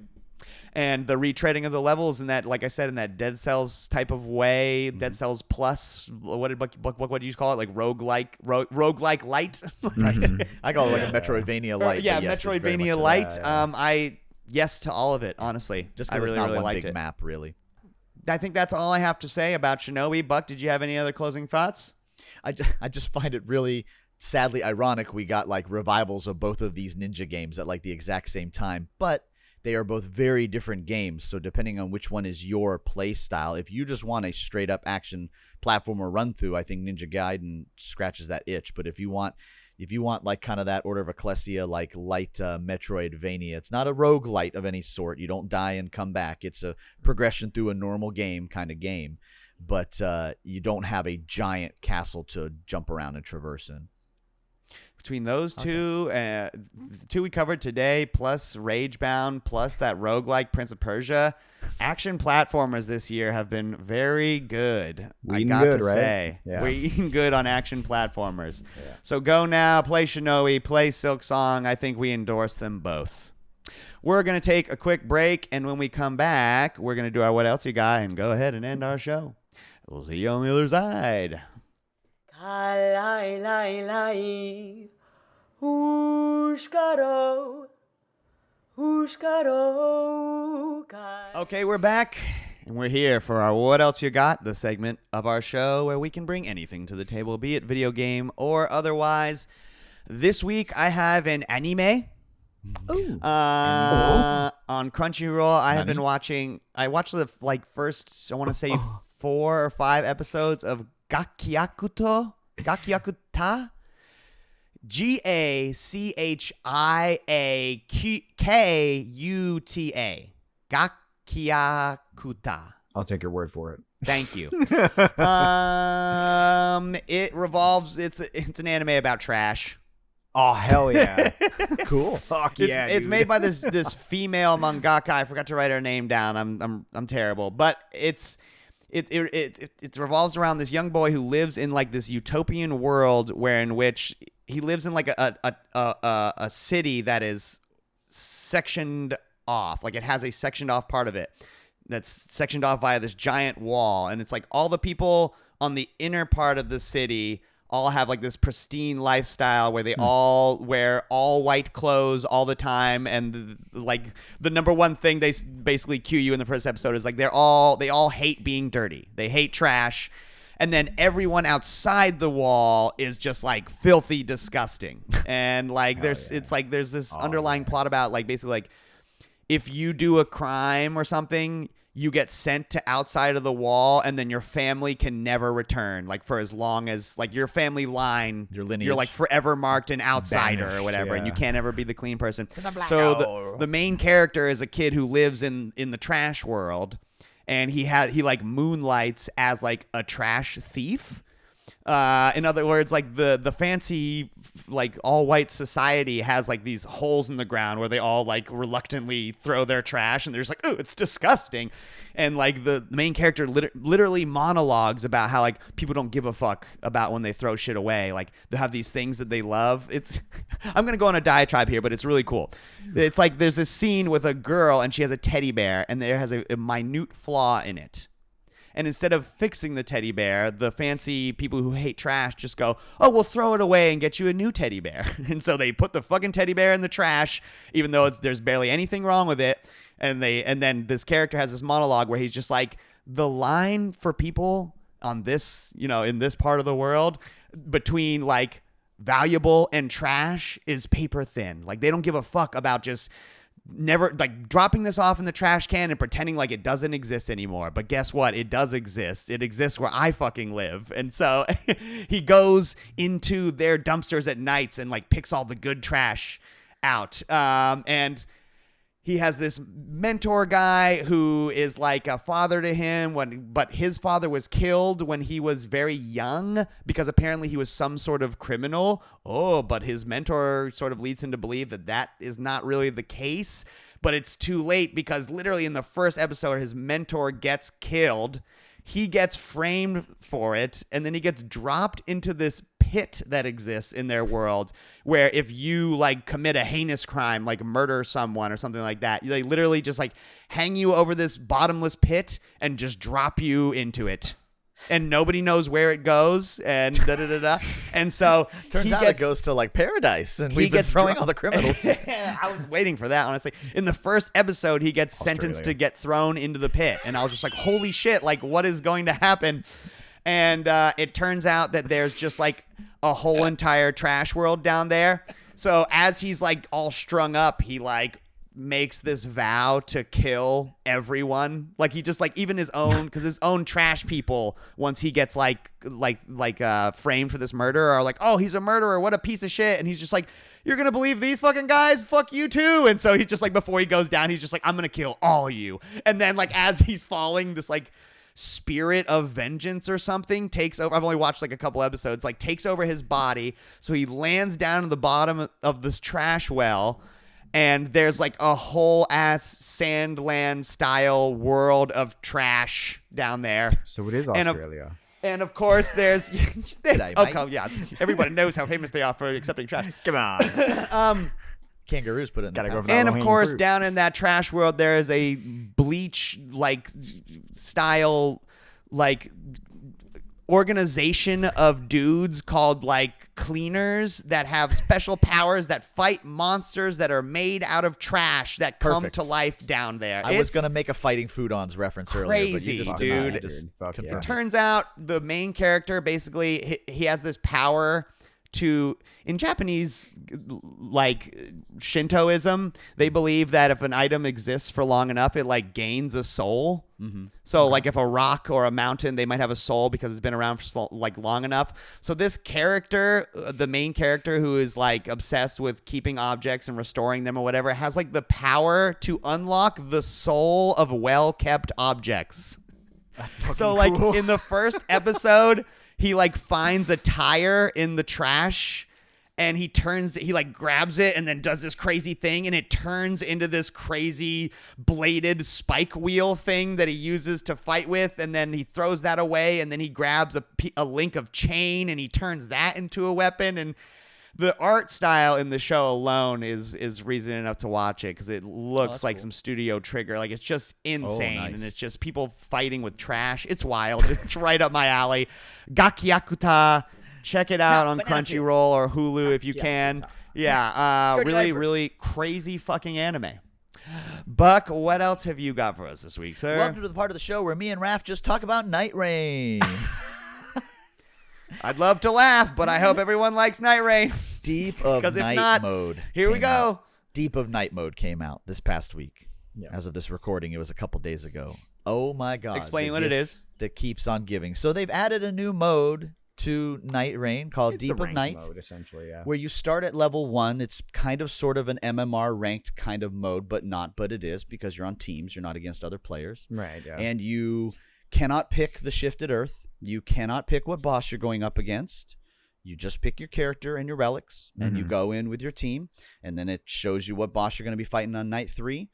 And the retreading of the levels in that, like I said, in that Dead Cells type of way, Dead Cells Plus, what do you call it? Like roguelike light? I call it like a Metroidvania light. Yeah, yes, Metroidvania light. Yes to all of it, honestly. Just I because really, it's not really one liked big it. map, really. I think that's all I have to say about Shinobi. Buck, did you have any other closing thoughts? I just find it really sadly ironic we got like revivals of both of these ninja games at like the exact same time, but they are both very different games, so depending on which one is your play style, if you just want a straight-up action platformer run-through, I think Ninja Gaiden scratches that itch. But if you want like kind of that Order of Ecclesia, like light Metroidvania, it's not a roguelite of any sort. You don't die and come back. It's a progression through a normal game kind of game, but you don't have a giant castle to jump around and traverse in. Between those two, two we covered today, plus Ragebound, plus that roguelike Prince of Persia, action platformers this year have been very good. I got to say. Yeah. We're eating good on action platformers. Yeah. So go now, play Shinobi, play Silk Song. I think we endorse them both. We're going to take a quick break, and when we come back, we're going to do our What Else You Got and go ahead and end our show. We'll see you on the other side. Okay, we're back, and we're here for our What Else You Got, the segment of our show where we can bring anything to the table, be it video game or otherwise. This week, I have an anime. On Crunchyroll, I have been watching. I watched the first, I want to say 4 or 5 episodes of Gakiakuta. Gakiakuta. Gachiakuta. Gakiakuta. I'll take your word for it. Thank you. It revolves. It's an anime about trash. Oh hell yeah! Cool. Fuck It's, yeah! it's made by this female mangaka. I forgot to write her name down. I'm terrible, but it revolves around this young boy who lives in like this utopian world in which he lives in like a city that is sectioned off. Like it has a sectioned off part of it that's sectioned off via this giant wall, and it's like all the people on the inner part of the city all have like this pristine lifestyle where they all wear all white clothes all the time, and like the number one thing they basically cue you in the first episode is like they all hate being dirty. They hate trash. And then everyone outside the wall is just like filthy disgusting. And like it's like there's this underlying plot about like basically like if you do a crime or something, you get sent to outside of the wall, and then your family can never return. Like for as long as like your family line, your lineage, you're like forever marked an outsider banished, or whatever, and you can't ever be the clean person. So the main character is a kid who lives in the trash world, and he like moonlights as like a trash thief. In other words, like the fancy like all white society has like these holes in the ground where they all like reluctantly throw their trash, and they're just like, oh, it's disgusting. And like the main character literally monologues about how like people don't give a fuck about when they throw shit away. Like they have these things that they love. It's I'm gonna go on a diatribe here, but it's really cool. It's like there's this scene with a girl, and she has a teddy bear, and there has a minute flaw in it. And instead of fixing the teddy bear, the fancy people who hate trash just go, oh, we'll throw it away and get you a new teddy bear. And so they put the fucking teddy bear in the trash, even though there's barely anything wrong with it. And then this character has this monologue where he's just like, the line for people on this, in this part of the world between like valuable and trash is paper thin. Like they don't give a fuck about just never like dropping this off in the trash can and pretending like it doesn't exist anymore. But guess what? It does exist. It exists where I fucking live. And so he goes into their dumpsters at nights and like picks all the good trash out. And he has this mentor guy who is like a father to him, but his father was killed when he was very young because apparently he was some sort of criminal. Oh, but his mentor sort of leads him to believe that that is not really the case. But it's too late because literally in the first episode, his mentor gets killed. He gets framed for it, and then he gets dropped into this pit that exists in their world where if you like commit a heinous crime, like murder someone or something like that, they literally just like hang you over this bottomless pit and just drop you into it. And nobody knows where it goes, and da-da-da-da. And so turns out it goes to like paradise, and we've been throwing all the criminals. I was waiting for that, honestly. In the first episode, he gets sentenced to get thrown into the pit, and I was just like, holy shit, like what is going to happen? And it turns out that there's just like a whole entire trash world down there. So as he's like all strung up, he like makes this vow to kill everyone. Like he just like even his own, because his own trash people, once he gets like framed for this murder, are like, oh, he's a murderer, what a piece of shit. And he's just like, you're gonna believe these fucking guys? Fuck you too. And so he's just like, before he goes down, he's just like, I'm gonna kill all you. And then like as he's falling, this like spirit of vengeance or something takes over. I've only watched like a couple episodes, like takes over his body. So he lands down at the bottom of this trash well. And there's like a whole ass Sandland style world of trash down there. So it is Australia. And of course there's yeah, everybody knows how famous they are for accepting trash. Come on. Kangaroos put it in Gotta the go pouch. for that And of low-hanging course fruit. down in that trash world there is a Bleach like style like organization of dudes called like cleaners that have special powers that fight monsters that are made out of trash that come Perfect. to life down there. I was gonna make a Fighting Foodons reference earlier, but crazy, you just dude. You just Fuck yeah. confirmed it. Turns out the main character basically he has this power to, in Japanese like Shintoism, they believe that if an item exists for long enough, it like gains a soul. So like if a rock or a mountain, they might have a soul because it's been around for like long enough. So this character, the main character who is like obsessed with keeping objects and restoring them or whatever, has like the power to unlock the soul of well-kept objects. So like in the first episode, he like finds a tire in the trash and he like grabs it and then does this crazy thing and it turns into this crazy bladed spike wheel thing that he uses to fight with, and then he throws that away and then he grabs a link of chain and he turns that into a weapon. And the art style in the show alone is reason enough to watch it because it looks like some Studio Trigger. Like it's just insane. nice. And it's just people fighting with trash. It's wild. It's right up my alley. Gakyakuta. Check it out on Crunchyroll or Hulu if you can. Yeah, really, really crazy fucking anime. Buck, what else have you got for us this week, sir? Welcome to the part of the show where me and Raph just talk about Night Rain. I'd love to laugh, but I hope everyone likes Night Rain. Deep of 'Cause if Night not, mode. here we came go. out. Deep of Night mode came out this past week. Yeah. As of this recording, it was a couple days ago. Oh my god. Explain the what it gift is. That keeps on giving. So they've added a new mode to Night Rain called It's Deep the of ranked Night. mode, essentially, yeah. Where you start at level 1. It's kind of sort of an MMR ranked kind of mode, but not. But it is because you're on teams. You're not against other players. Right, yeah. And you cannot pick the shifted earth. You cannot pick what boss you're going up against. You just pick your character and your relics, and you go in with your team, and then it shows you what boss you're going to be fighting on night 3.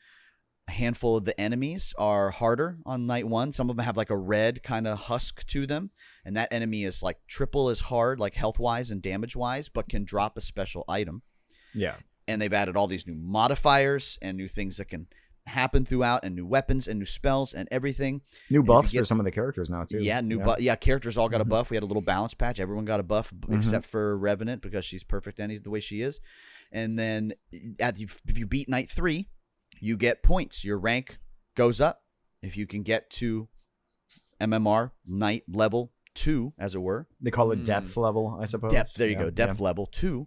A handful of the enemies are harder on night 1. Some of them have like a red kind of husk to them, and that enemy is like triple as hard, like health-wise and damage-wise, but can drop a special item. Yeah. And they've added all these new modifiers and new things that can happen throughout, and new weapons and new spells and everything. New And if buffs you for get- some of the characters now, too. Yeah, characters all got a buff. We had a little balance patch. Everyone got a buff except for Revenant because she's perfect the way she is. And then if you beat night 3, you get points. Your rank goes up. If you can get to MMR night level 2, as it were. They call it depth level, I suppose. Depth, there you Yeah, go. Depth yeah. level 2.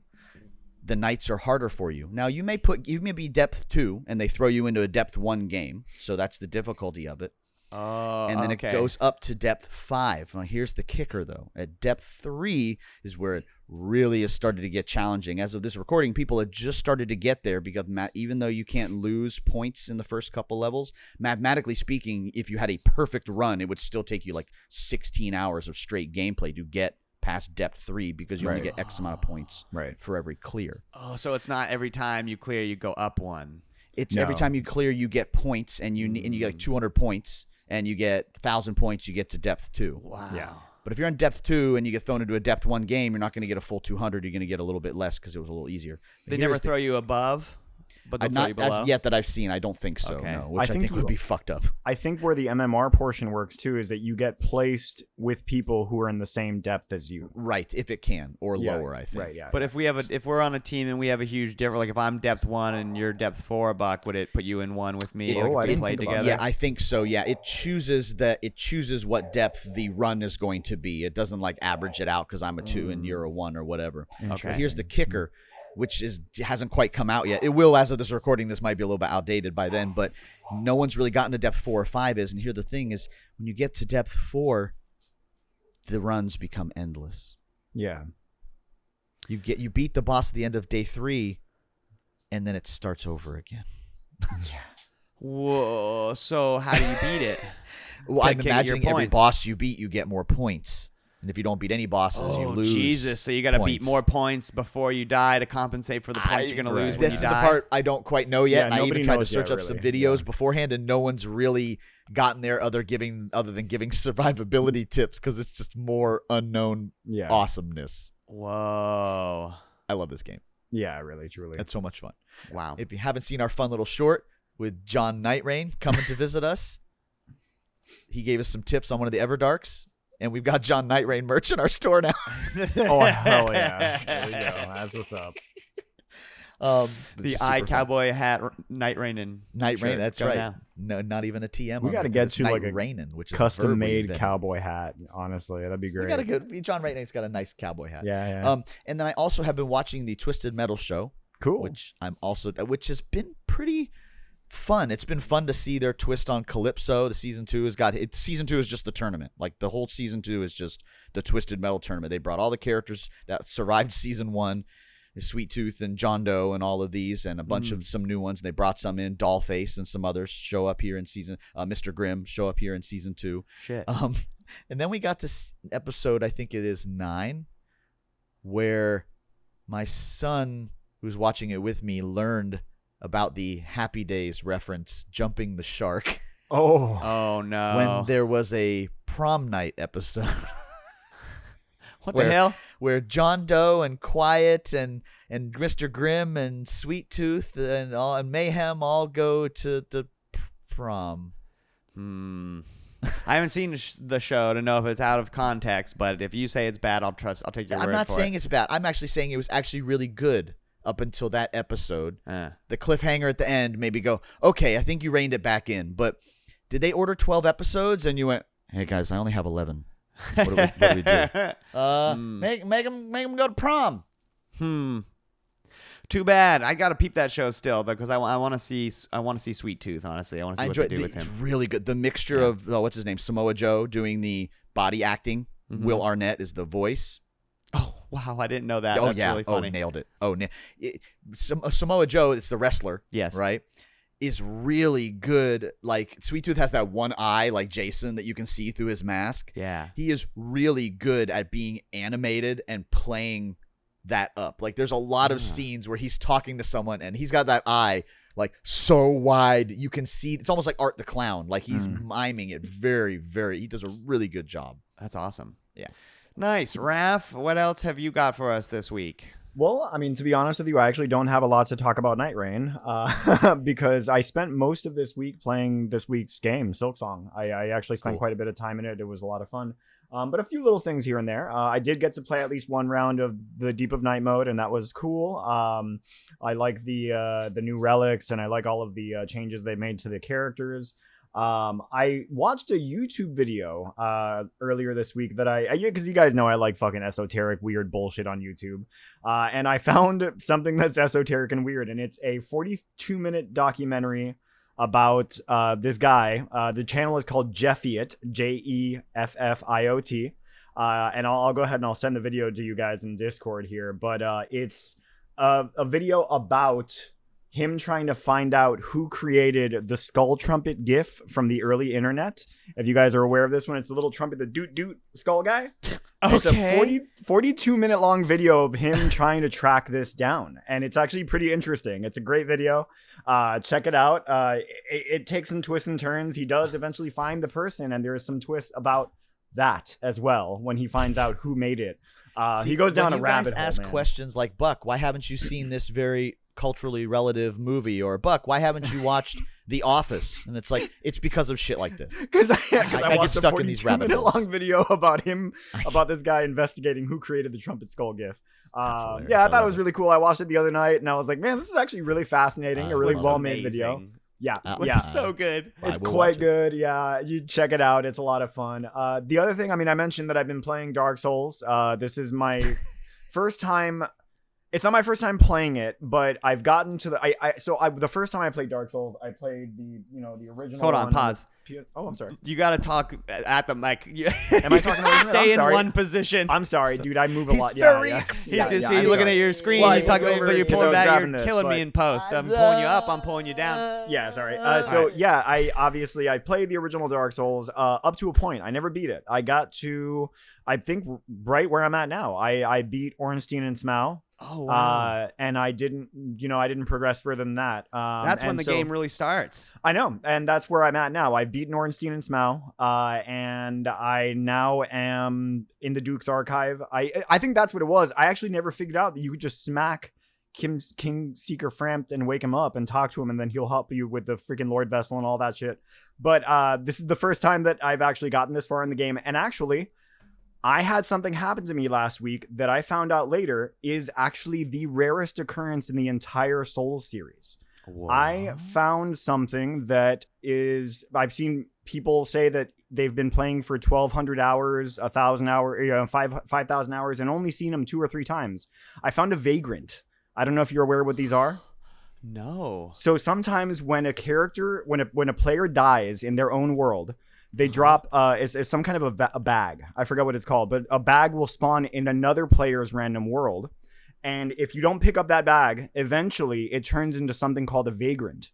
the nights are harder for you. Now you may be depth 2 and they throw you into a depth 1 game, so that's the difficulty of it. And then it goes up to depth 5. Now here's the kicker though. At depth 3 is where it really has started to get challenging. As of this recording, people had just started to get there because even though you can't lose points in the first couple levels, mathematically speaking, if you had a perfect run, it would still take you like 16 hours of straight gameplay to get past depth 3 because you only get X amount of points for every clear. Oh, so it's not every time you clear you go up 1. It's every time you clear you get points, and you get like 200 points, and you get 1,000 points, you get to depth 2. Wow. Yeah. But if you're on depth 2 and you get thrown into a depth 1 game, you're not going to get a full 200. You're going to get a little bit less because it was a little easier. They never throw you above, but they'll throw you not below? as yet that I've seen. I don't think so. Okay. No, which I think would be fucked up. I think where the MMR portion works too is that you get placed with people who are in the same depth as you. Right, if it can, or lower, I think. Right, yeah. But if we're on a team and we have a huge difference, like if I'm depth 1 and you're depth 4, Buck, would it put you in one with me? Oh, like I if we didn't played think about together? Yeah, I think so. Yeah, it chooses what depth the run is going to be. It doesn't like average it out because I'm a 2 and you're a 1 or whatever. Okay. But here's the kicker, which hasn't quite come out yet. It will as of this recording. This might be a little bit outdated by then, but no one's really gotten to depth 4 or 5 is. And here the thing is, when you get to depth 4, the runs become endless. Yeah. You beat the boss at the end of day 3, and then it starts over again. Whoa. So how do you beat it? Well, Keep I'm kicking your imagining every points. boss you beat, you get more points. And if you don't beat any bosses, you lose. Jesus. So you got to beat points. more points before you die to compensate for the points you're going to lose when you That's die? the part I don't quite know yet. Yeah, And I even nobody tried to knows search yet, up some really. videos Yeah. beforehand, and no one's really gotten there other than giving survivability tips because it's just more unknown awesomeness. Whoa. I love this game. Yeah, really, truly. It's so much fun. Wow. If you haven't seen our fun little short with John Nightrain coming to visit us, he gave us some tips on one of the Everdarks, and we've got John Nightrain merch in our store now. Oh, hell yeah. There we go. That's what's up. The eye cowboy hat, Night Rainin. Nightrain, that's Go right. now. No, not even a TM. We on got to it, get 'cause to it's like a Nightrainin, which is custom made invented. cowboy hat. Honestly, that'd be great. We got a good. John Nightrain's got a nice cowboy hat. Yeah. And then I also have been watching the Twisted Metal show, Cool. which has been pretty fun. It's been fun to see their twist on Calypso. The season 2 season 2 is just the tournament. Like the whole season 2 is just the Twisted Metal tournament. They brought all the characters that survived season 1, Sweet Tooth and John Doe and all of these, and a bunch of some new ones. And they brought some in. Dollface and some others show up here in season. Mr. Grimm show up here in season 2. Shit. And then we got to episode, I think it is 9, where my son, who's watching it with me, learned about the Happy Days reference, jumping the shark, Oh. Oh, no. when there was a prom night episode. What the hell? Where John Doe and Quiet and Mr. Grimm and Sweet Tooth and Mayhem all go to the prom. I haven't seen the show to know if it's out of context, but if you say it's bad, I'll take your word for it. I'm not saying it's bad. I'm actually saying it was actually really good up until that episode. The cliffhanger at the end made me go, okay, I think you reined it back in. But did they order 12 episodes and you went, hey guys, I only have 11. What do we do? Make them go to prom. Too bad. I gotta peep that show still though, because I want to see Sweet Tooth. Honestly, I want to see what they do with It's him. really good. The mixture of what's his name, Samoa Joe doing the body acting. Will Arnett is the voice. Oh wow, I didn't know that. That's really funny. Oh, nailed it. Samoa Joe, it's the wrestler. Yes. Right. Is really good. Like Sweet Tooth has that one eye, like Jason, that you can see through his mask. Yeah. He is really good at being animated and playing that up. Like there's a lot of scenes where he's talking to someone and he's got that eye like so wide you can see. It's almost like Art the Clown. Like he's miming it very, very. He does a really good job. That's awesome. Yeah. Nice. Raph, what else have you got for us this week? Well, I mean, to be honest with you, I actually don't have a lot to talk about Night Rain because I spent most of this week playing this week's game, Silksong. I actually spent quite a bit of time in it. It was a lot of fun. But a few little things here and there. I did get to play at least one round of the Deep of Night mode, and that was cool. I like the new relics, and I like all of the changes they made to the characters. I watched a YouTube video earlier this week that because you guys know I like fucking esoteric weird bullshit on YouTube, and I found something that's esoteric and weird, and it's a 42-minute documentary about this guy. The channel is called Jeffiot, Jeffiot, and I'll go ahead and I'll send the video to you guys in Discord here, but it's a video about him trying to find out who created the skull trumpet gif from the early internet. If you guys are aware of this one, it's the little trumpet, the doot doot skull guy. Okay. It's a 42-minute long video of him trying to track this down. And it's actually pretty interesting. It's a great video. Check it out. It takes some twists and turns. He does eventually find the person, and there is some twist about that as well when he finds out who made it. He goes down a rabbit hole. You guys ask questions like, Buck, why haven't you seen this very culturally relative movie? Or, Buck, why haven't you watched The Office? And it's like, it's because of shit like this. Because I get watched stuck a in these rabbit holes. long video about this guy investigating who created the trumpet skull gif. hilarious. Yeah, I I thought it love was it. really cool. I watched it the other night, and I was like, man, this is actually really fascinating. A really Looks well-made amazing. video. Yeah, Looks yeah. So good. I It's will quite watch it. good. Yeah, you check it out. It's a lot of fun. The other thing, I mean, I mentioned that I've been playing Dark Souls. This is my first time. It's not my first time playing it, but I've gotten to the first time I played Dark Souls, I played the original. Hold on, one pause. Oh, I'm sorry. You got to talk at the mic. Am I talking over him? Stay I'm in sorry. one position. I'm sorry, dude. I move a lot. Yeah, yeah. Hysterics. He's just I'm looking sorry. at your screen. Well, you talk about, over but you're because I pulling was back. grabbing You're this, killing me but- in post. I'm pulling you up. I'm pulling you down. Yeah, sorry. Alright. Yeah, I played the original Dark Souls up to a point. I never beat it. I got to, I think, right where I'm at now. I beat Ornstein and Smaug. Oh wow. And I didn't progress further than that. That's when the game really starts. I know, and that's where I'm at now. I've beaten Ornstein and Smaug, and I now am in the Duke's Archive. I think that's what it was. I actually never figured out that you could just smack King Seeker Frampt and wake him up and talk to him, and then he'll help you with the freaking Lord Vessel and all that shit. But this is the first time that I've actually gotten this far in the game, and actually, I had something happen to me last week that I found out later is actually the rarest occurrence in the entire Souls series. Whoa. I found something that is, I've seen people say that they've been playing for 1,200 hours, 1,000 hours, 5,000 hours, and only seen them 2 or 3 times. I found a Vagrant. I don't know if you're aware what these are. No. So sometimes when a character, when a player dies in their own world, they drop is some kind of a bag. I forgot what it's called, but a bag will spawn in another player's random world. And if you don't pick up that bag, eventually it turns into something called a vagrant.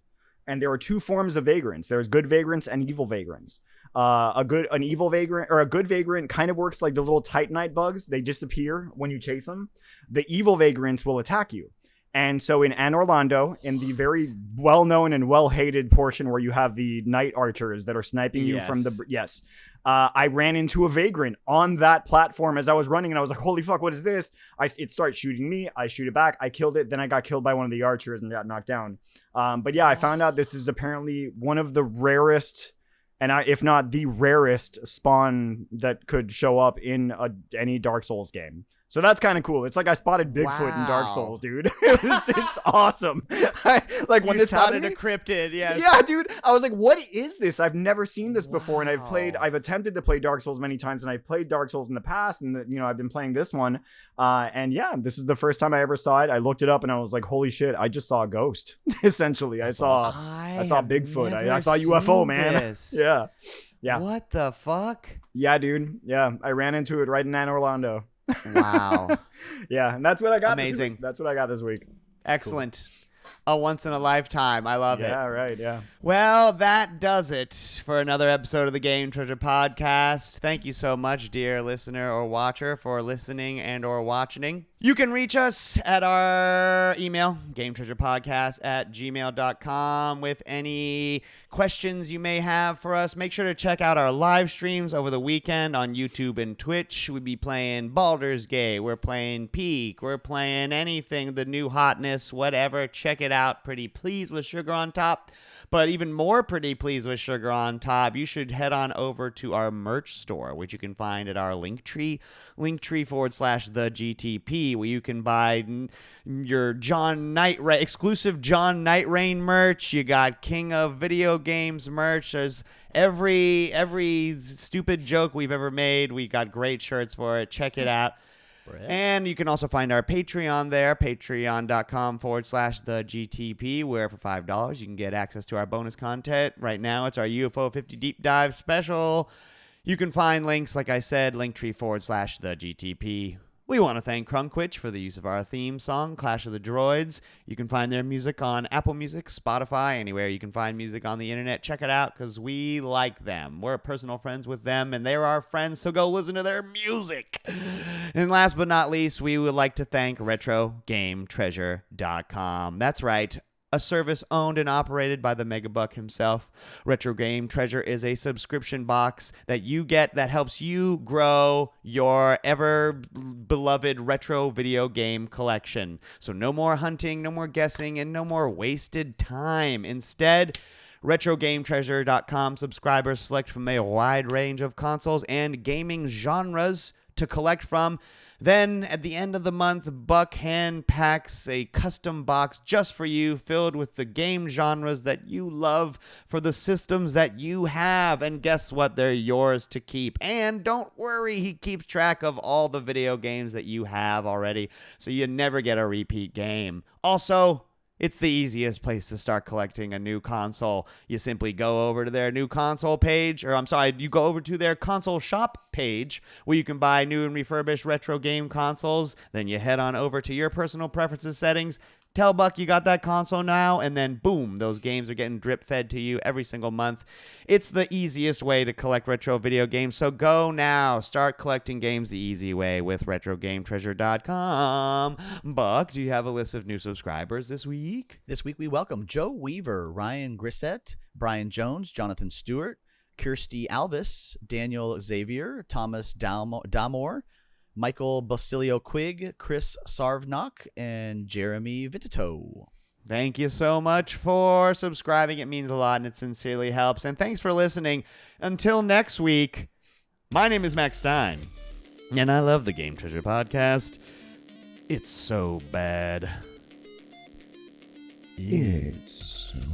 And there are 2 forms of vagrants. There's good vagrants and evil vagrants. An evil vagrant or a good vagrant kind of works like the little Titanite bugs. They disappear when you chase them. The evil vagrants will attack you. And so in Anne Orlando, in the very well-known and well-hated portion where you have the night archers that are sniping you from the... Yes. I ran into a vagrant on that platform as I was running, and I was like, holy fuck, what is this? It starts shooting me. I shoot it back. I killed it. Then I got killed by one of the archers and got knocked down. But yeah, I found out this is apparently one of the rarest... if not the rarest spawn that could show up in any Dark Souls game. So that's kind of cool. It's like I spotted Bigfoot in Dark Wow. Souls, dude. It's awesome. When You this spotted happened to a me, cryptid. Yes. yeah, dude. I was like, what is this? I've never seen this before. And Wow. I've attempted to play Dark Souls many times, and I've played Dark Souls in the past, and I've been playing this one. And yeah, this is the first time I ever saw it. I looked it up and I was like, holy shit, I just saw a ghost. Essentially. I saw have Bigfoot. I never saw UFO, seen man. this. Yeah. Yeah. What the fuck? Yeah, dude. Yeah. I ran into it right in Anne Orlando. Wow. Yeah, and that's what I got. Amazing. That's what I got this week. Excellent. A once in a lifetime. I love it. Yeah, right. Yeah. Well, that does it for another episode of the Game Treasure Podcast. Thank you so much, dear listener or watcher, for listening and or watching. You can reach us at our email, gametreasurepodcast@gmail.com, with any questions you may have for us. Make sure to check out our live streams over the weekend on YouTube and Twitch. We'll be playing Baldur's Gate. We're playing Peak. We're playing anything, the new hotness, whatever. Check it out. Pretty pleased with Sugar on Top. But even more pretty pleased with Sugar on Top, you should head on over to our merch store, which you can find at our Linktree /the GTP, TGTP, where you can buy your exclusive John Night Rain merch. You got King of Video Games merch. There's every stupid joke we've ever made. We got great shirts for it. Check it out. And you can also find our Patreon there, patreon.com/the GTP, where for $5 you can get access to our bonus content. Right now it's our UFO 50 Deep Dive special. You can find links, like I said, linktree/the GTP. We want to thank Crunkwitch for the use of our theme song, Clash of the Droids. You can find their music on Apple Music, Spotify, anywhere you can find music on the internet. Check it out, because we like them. We're personal friends with them, and they're our friends, so go listen to their music. And last but not least, we would like to thank RetroGameTreasure.com. That's right. A service owned and operated by the Megabuck himself. Retro Game Treasure is a subscription box that you get that helps you grow your ever-beloved retro video game collection. So no more hunting, no more guessing, and no more wasted time. Instead, RetroGameTreasure.com subscribers select from a wide range of consoles and gaming genres to collect from. Then, at the end of the month, Buck hand packs a custom box just for you, filled with the game genres that you love for the systems that you have. And guess what? They're yours to keep. And don't worry, he keeps track of all the video games that you have already, so you never get a repeat game. Also, it's the easiest place to start collecting a new console. You simply go over to their new console page, you go over to their console shop page, where you can buy new and refurbished retro game consoles. Then you head on over to your personal preferences settings, tell Buck you got that console now, and then boom, those games are getting drip fed to you every single month. It's the easiest way to collect retro video games, so go now. Start collecting games the easy way with RetroGameTreasure.com. Buck, do you have a list of new subscribers this week? This week we welcome Joe Weaver, Ryan Grissett, Brian Jones, Jonathan Stewart, Kirsty Alvis, Daniel Xavier, Thomas Damore, Michael Basilio Quigg, Chris Sarvnock, and Jeremy Vitito. Thank you so much for subscribing. It means a lot, and it sincerely helps. And thanks for listening. Until next week, my name is Max Stein, and I love the Game Treasure Podcast. It's so bad. It's so